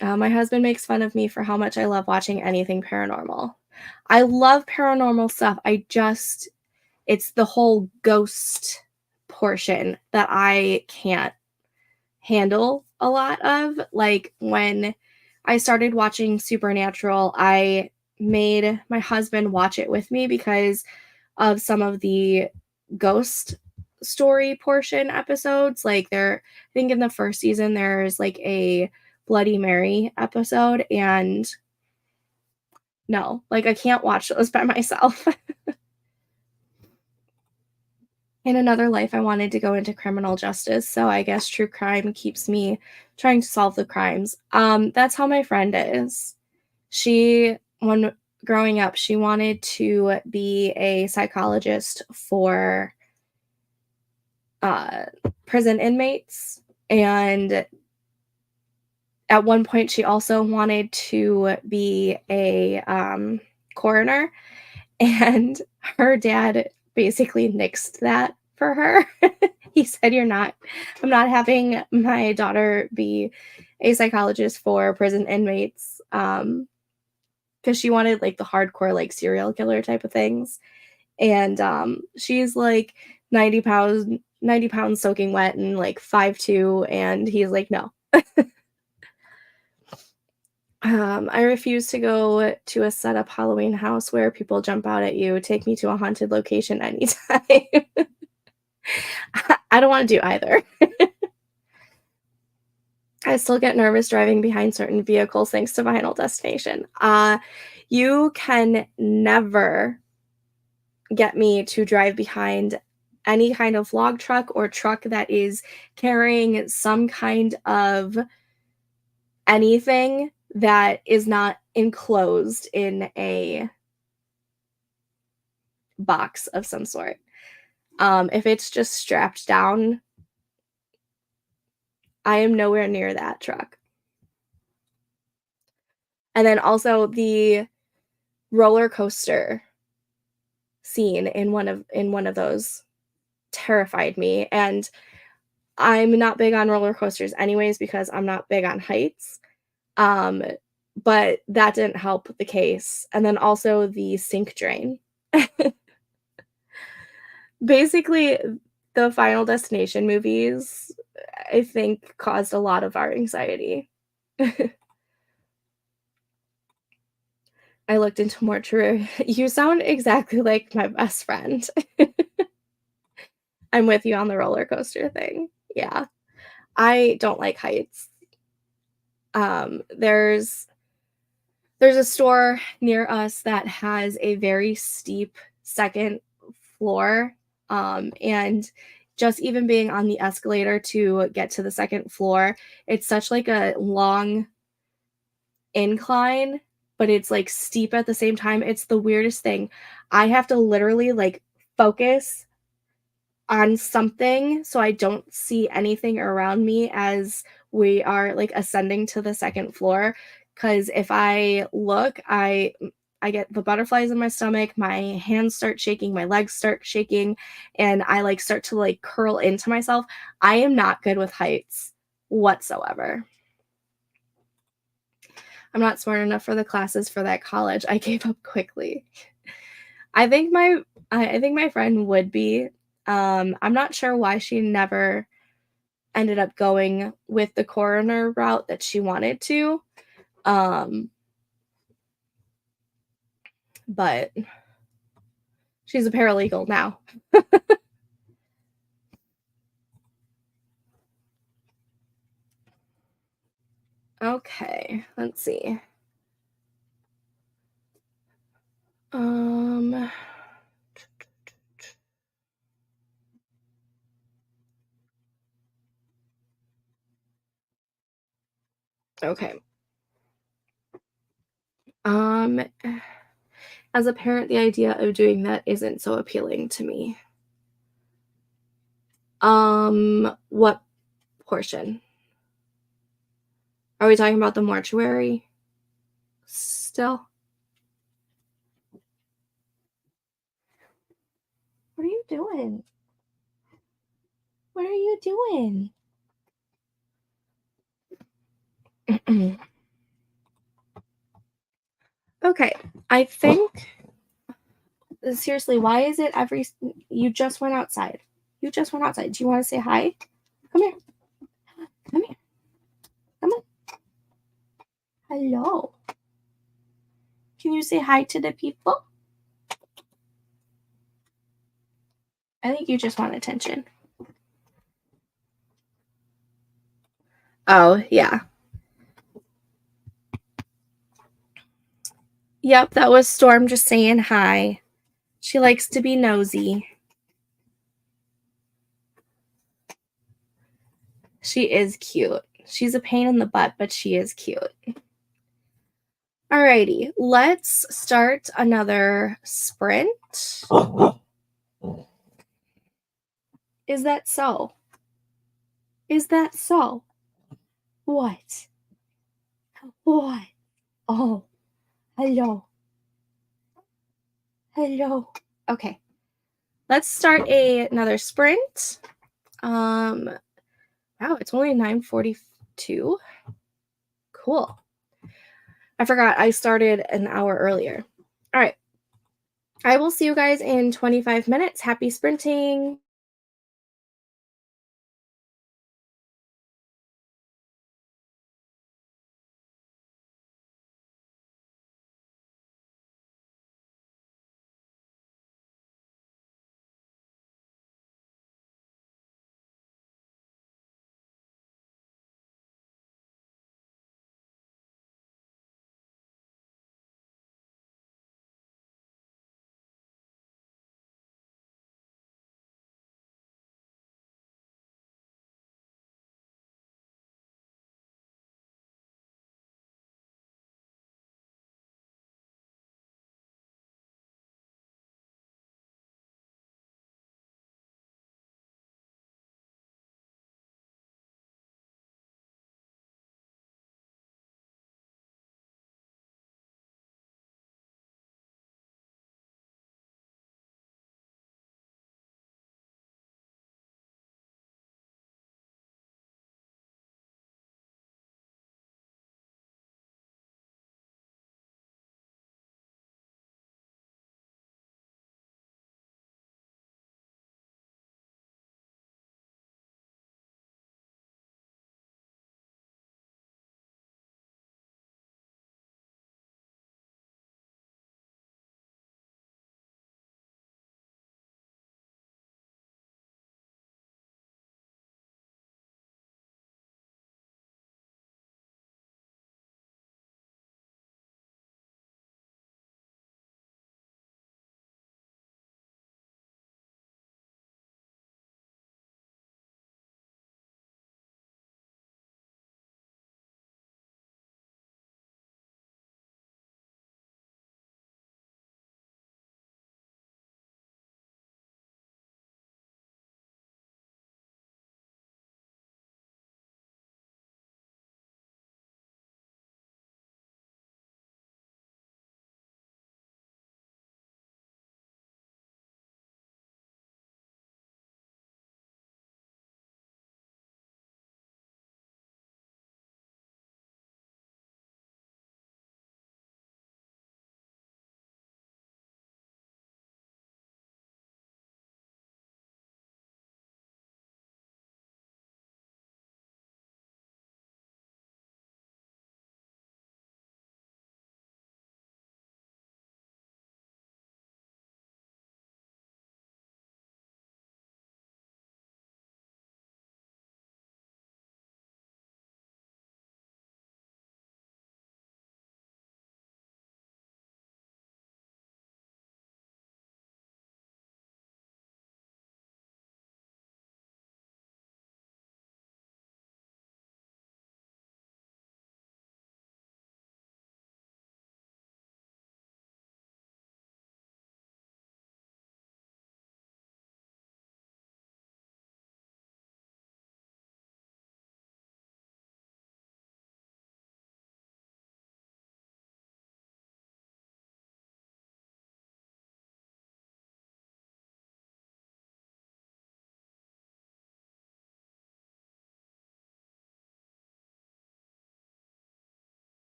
My husband makes fun of me for how much I love watching anything paranormal. I love paranormal stuff. It's the whole ghost portion that I can't handle a lot of. Like when I started watching Supernatural, I made my husband watch it with me because of some of the ghost story portion episodes. Like I think in the first season, there's like a Bloody Mary episode, and No, like, I can't watch those by myself. In another life, I wanted to go into criminal justice, so I guess true crime keeps me trying to solve the crimes. That's how my friend is. When growing up, she wanted to be a psychologist for, uh, prison inmates, and at one point, she also wanted to be a, coroner, and her dad basically nixed that for her. He said, I'm not having my daughter be a psychologist for prison inmates, because she wanted, like, the hardcore, like, serial killer type of things, and, she's, like, 90 pounds soaking wet and, like, 5'2", and he's like, "No." I refuse to go to a set-up Halloween house where people jump out at you. Take me to a haunted location anytime. I don't wanna do either. I still get nervous driving behind certain vehicles thanks to Final Destination. You can never get me to drive behind any kind of log truck or truck that is carrying some kind of anything that is not enclosed in a box of some sort. If it's just strapped down, I am nowhere near that truck. And then also the roller coaster scene in one of those terrified me, and I'm not big on roller coasters anyways because I'm not big on heights. Um, but that didn't help the case. And then also the sink drain. Basically, the Final Destination movies, I think, caused a lot of our anxiety. I looked into mortuary. You sound exactly like my best friend. I'm with you on the roller coaster thing. Yeah. I don't like heights. Um, there's there's a store near us that has a very steep second floor, and just even being on the escalator to get to the second floor, it's such like a long incline, but it's like steep at the same time. It's the weirdest thing. I have to literally like focus on something so I don't see anything around me as we are like ascending to the second floor. Cause if I look, I get the butterflies in my stomach, my hands start shaking, my legs start shaking, and I like start to like curl into myself. I am not good with heights whatsoever. I'm not smart enough for the classes for that college. I gave up quickly. I think my I think my friend would be. I'm not sure why she never ended up going with the coroner route that she wanted to. Um, but she's a paralegal now. Okay, let's see. Um, okay. Um, as a parent, the idea of doing that isn't so appealing to me. What portion? Are we talking about the mortuary still? What are you doing? What are you doing? Okay, I think seriously, why is it you just went outside? You just went outside. Do you want to say hi? Come here. Come here. Come on. Hello. Can you say hi to the people? I think you just want attention. Oh, yeah. Yep, that was Storm just saying hi. She likes to be nosy. She is cute. She's a pain in the butt, but she is cute. Alrighty, let's start another sprint. Is that so? Is that so? What? What? Oh, hello. Hello. Okay, let's start another sprint. Wow, it's only 9:42. Cool. I forgot I started an hour earlier. All right. I will see you guys in 25 minutes. Happy sprinting.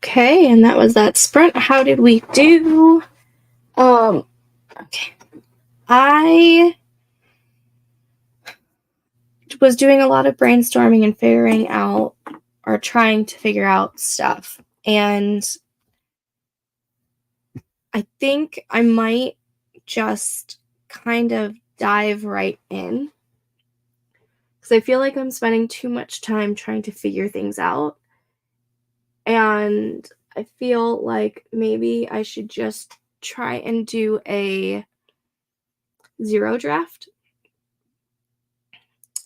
Okay, and that was that sprint. How did we do? Okay. I was doing a lot of brainstorming and figuring out or trying to figure out stuff. And I think I might just kind of dive right in because I feel like I'm spending too much time trying to figure things out. And I feel like maybe I should just try and do a zero draft.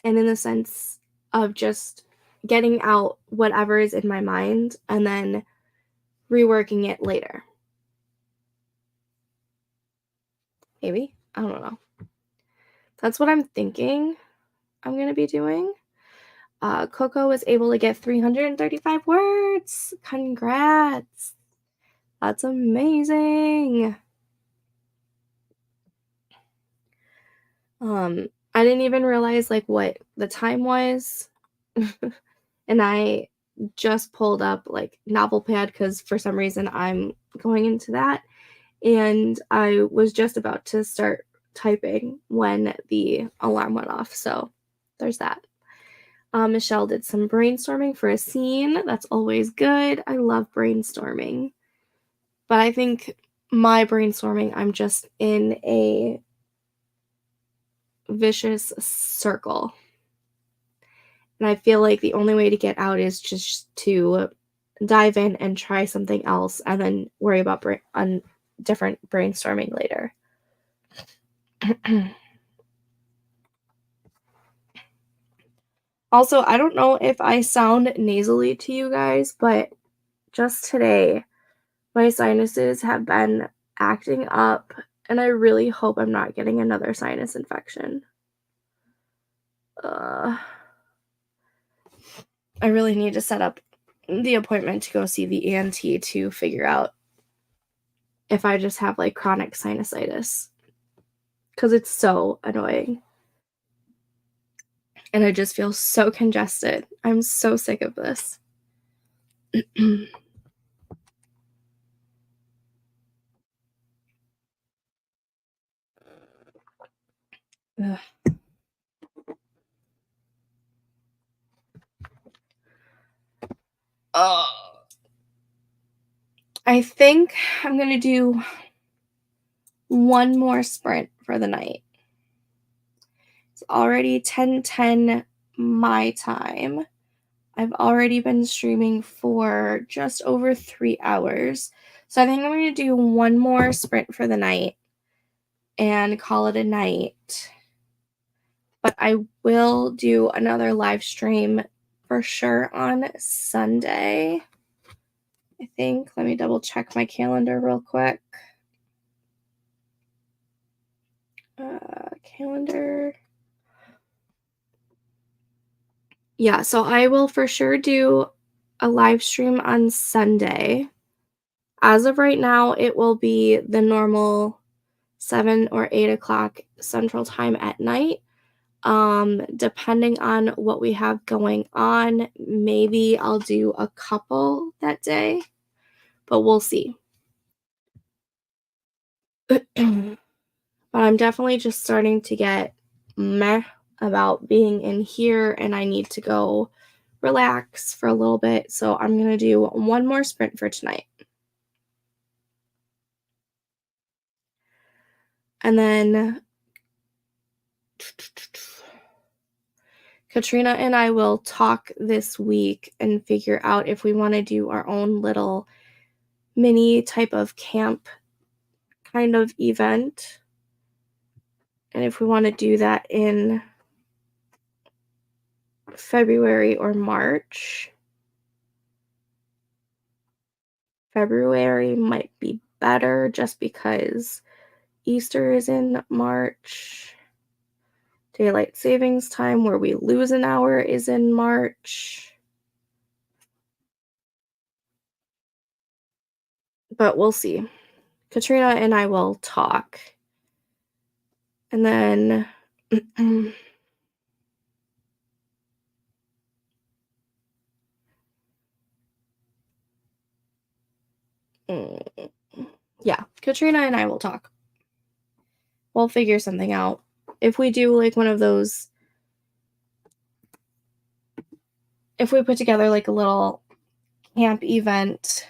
And in the sense of just getting out whatever is in my mind and then reworking it later. Maybe. I don't know. That's what I'm thinking I'm going to be doing. Coco was able to get 335 words. Congrats. That's amazing. I didn't even realize like what the time was. And I just pulled up like Novelpad because for some reason I'm going into that. And I was just about to start typing when the alarm went off. So there's that. Michelle did some brainstorming for a scene. That's always good. I love brainstorming. But I think my brainstorming, I'm just in a vicious circle. And I feel like the only way to get out is just to dive in and try something else and then worry about different brainstorming later. Also, I don't know if I sound nasally to you guys, but just today, my sinuses have been acting up, and I really hope I'm not getting another sinus infection. I really need to set up the appointment to go see the ENT to figure out if I just have like chronic sinusitis because it's so annoying. And I just feel so congested. I'm so sick of this. Ugh. I think I'm going to do one more sprint for the night. It's already 10:10 my time. I've already been streaming for just over 3 hours. So I think I'm going to do one more sprint for the night and call it a night. But I will do another live stream for sure on Sunday. I think. Let me double check my calendar real quick. Calendar. Yeah, so I will for sure do a live stream on Sunday. As of right now, it will be the normal 7 or 8 o'clock Central Time at night. Depending on what we have going on, maybe I'll do a couple that day, but we'll see. But I'm definitely just starting to get meh about being in here, and I need to go relax for a little bit. So I'm going to do one more sprint for tonight. And then Katrina and I will talk this week and figure out if we want to do our own little mini type of camp kind of event. And if we want to do that in February or March. February might be better just because Easter is in March. Daylight savings time, where we lose an hour, is in March. But we'll see. Katrina and I will talk. And then Mm, yeah, Katrina and I will talk. We'll figure something out. If we do like one of those, if we put together like a little camp event,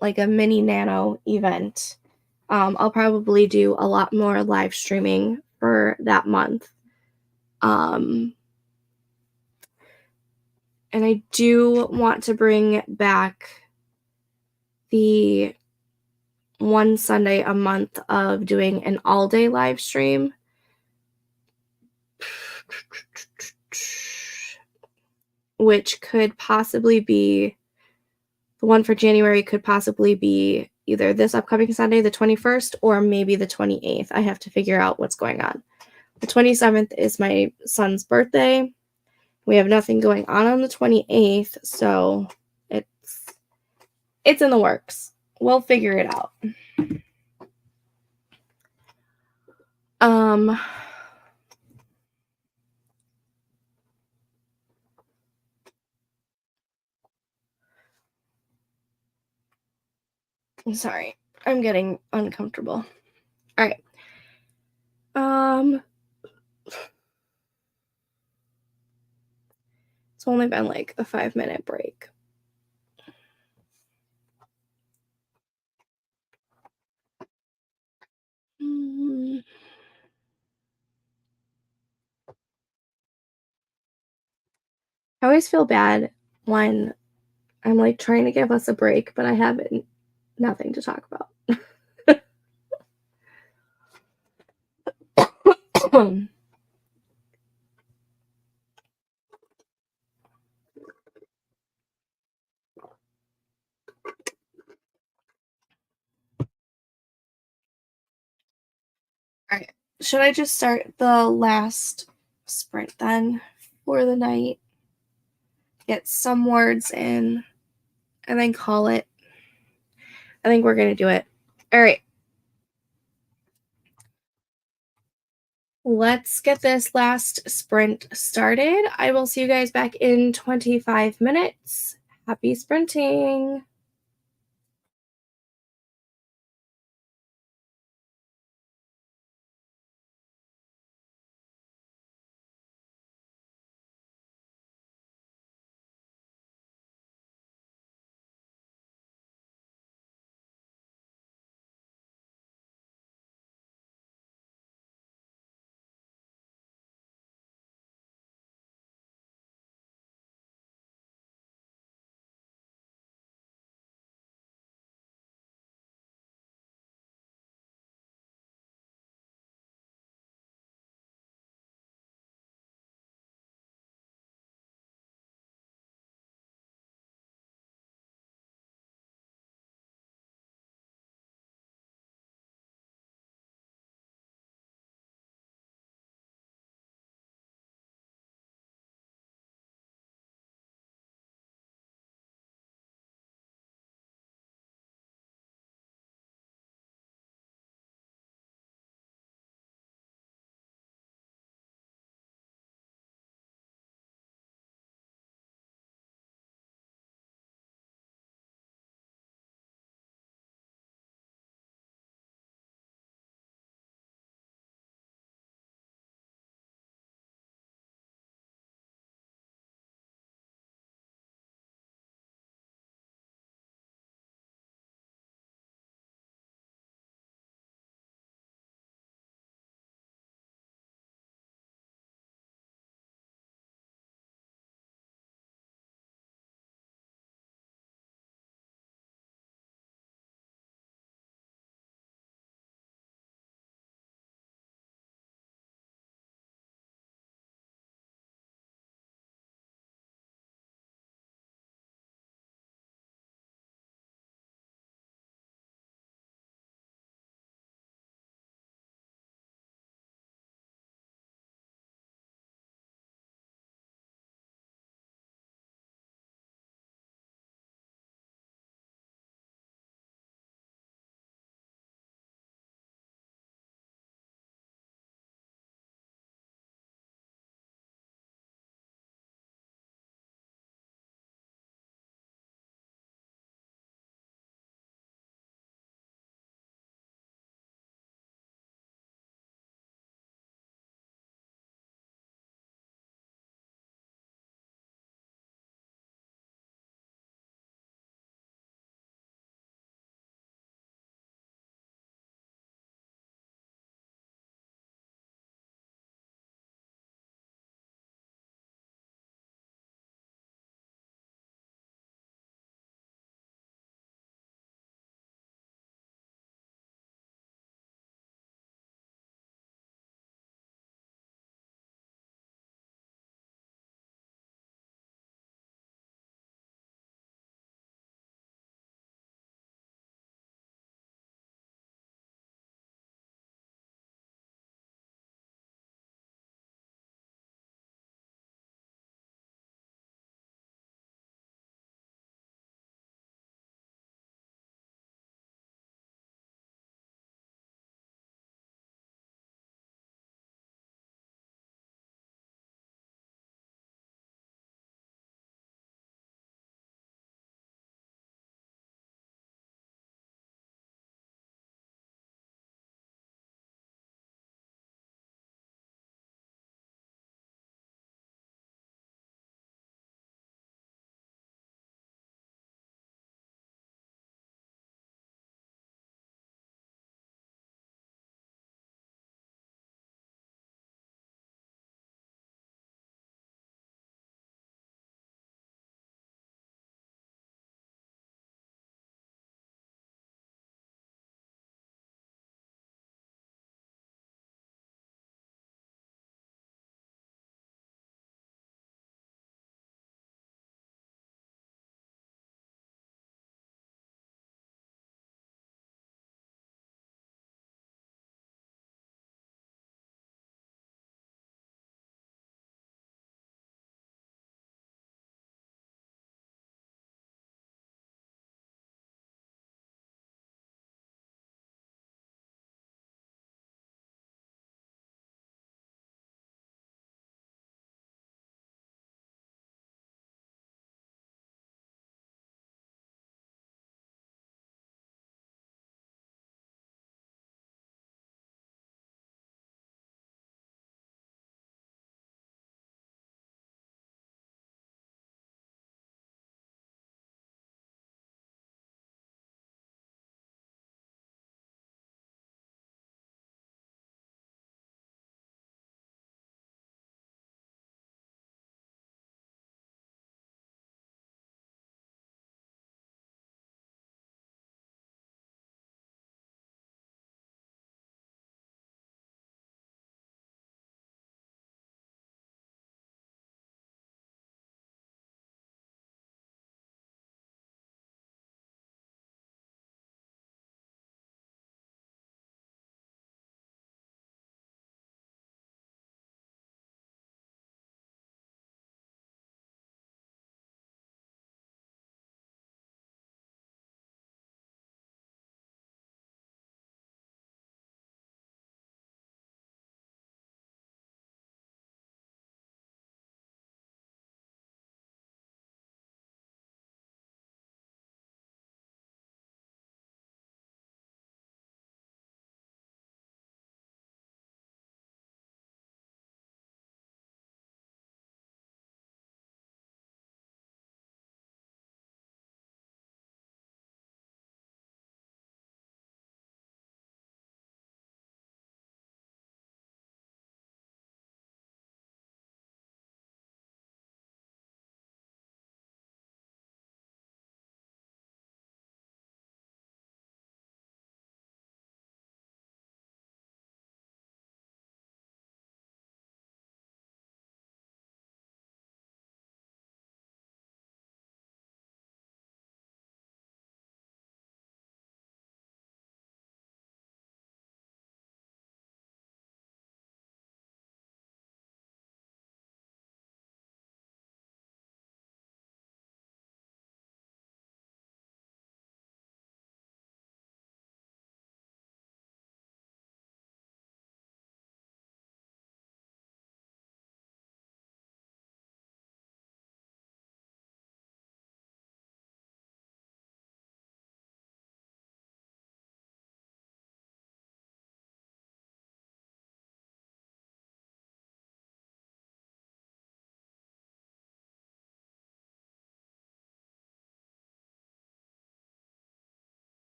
like a mini nano event, I'll probably do a lot more live streaming for that month. And I do want to bring back the one Sunday a month of doing an all day live stream. Which could possibly be the one for January, could possibly be either this upcoming Sunday, the 21st, or maybe the 28th. I have to figure out what's going on. The 27th is my son's birthday. We have nothing going on the 28th, so it's in the works. We'll figure it out. I'm sorry. I'm getting uncomfortable. All right. It's only been like a 5-minute break. I always feel bad when I'm like trying to give us a break, but I have nothing to talk about. Alright, should I just start the last sprint then for the night? Get some words in and then call it. I think we're gonna do it. Alright. Let's get this last sprint started. I will see you guys back in 25 minutes. Happy sprinting.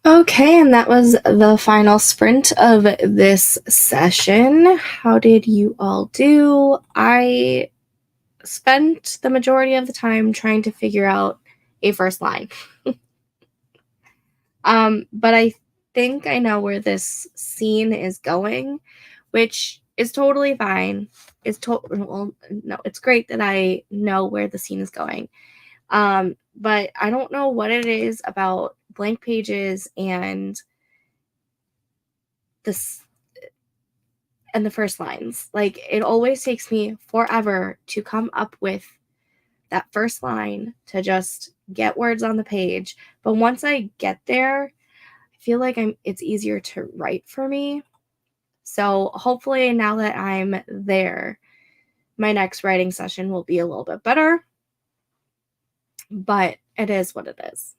Okay, and that was the final sprint of this session. How did you all do? I spent the majority of the time trying to figure out a first line. But I think I know where this scene is going, which is totally fine. Well, no, it's great that I know where the scene is going. But I don't know what it is about blank pages and this and the first lines. Like, it always takes me forever to come up with that first line to just get words on the page. But once I get there, I feel like it's easier to write for me. So hopefully now that I'm there, my next writing session will be a little bit better. But it is what it is.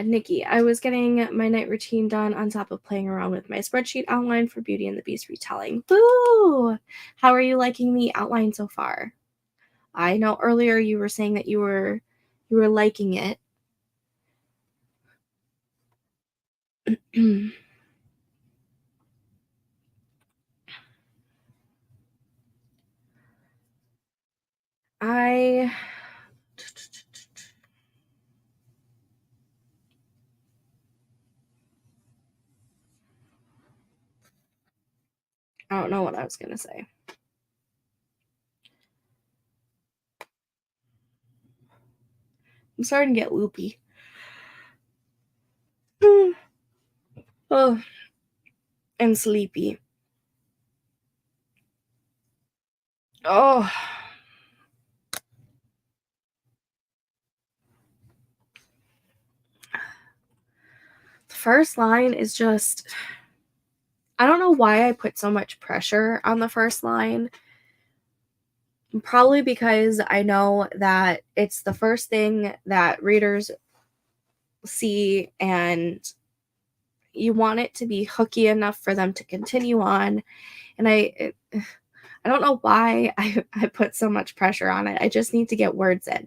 Nikki, I was getting my night routine done on top of playing around with my spreadsheet outline for Beauty and the Beast retelling. Boo! How are you liking the outline so far? I know earlier you were saying that you were liking it. I don't know what I was gonna say. I'm starting to get loopy. Oh, and sleepy. Oh, the first line is just, I don't know why I put so much pressure on the first line. Probably because I know that it's the first thing that readers see, and you want it to be hooky enough for them to continue on. And I don't know why I put so much pressure on it. I just need to get words in.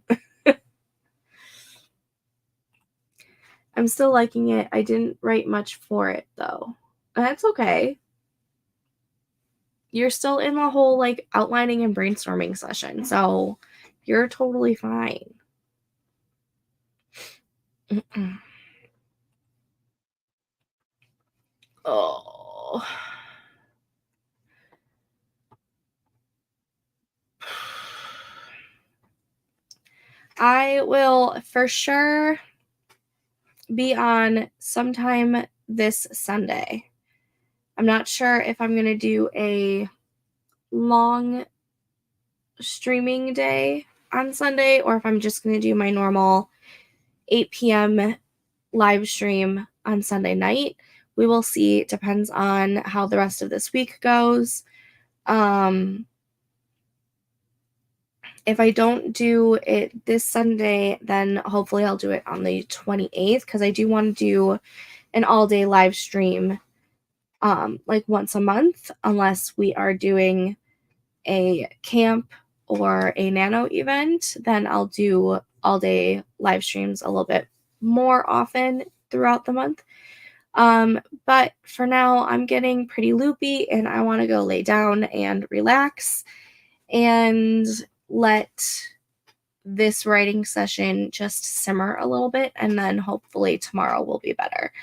I'm still liking it. I didn't write much for it though. That's okay. You're still in the whole like outlining and brainstorming session, so you're totally fine. Oh. I will for sure be on sometime this Sunday. I'm not sure if I'm going to do a long streaming day on Sunday or if I'm just going to do my normal 8 p.m. live stream on Sunday night. We will see. It depends on how the rest of this week goes. If I don't do it this Sunday, then hopefully I'll do it on the 28th because I do want to do an all-day live stream like once a month, unless we are doing a camp or a nano event, then I'll do all-day live streams a little bit more often throughout the month. But for now, I'm getting pretty loopy and I want to go lay down and relax and let this writing session just simmer a little bit, and then hopefully tomorrow will be better.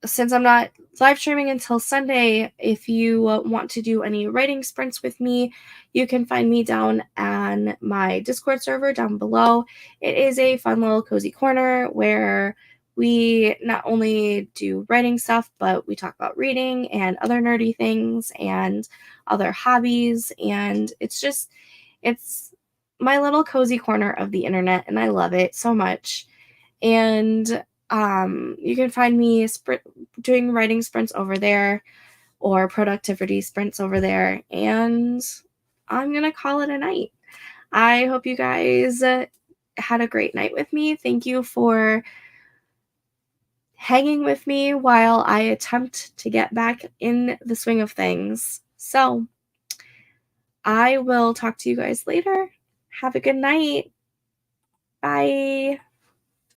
Since I'm not live streaming until Sunday, if you want to do any writing sprints with me, you can find me down on my Discord server down below. It is a fun little cozy corner where we not only do writing stuff, but we talk about reading and other nerdy things and other hobbies. And it's my little cozy corner of the internet, and I love it so much. And you can find me doing writing sprints over there or productivity sprints over there. And I'm going to call it a night. I hope you guys had a great night with me. Thank you for hanging with me while I attempt to get back in the swing of things. So I will talk to you guys later. Have a good night. Bye.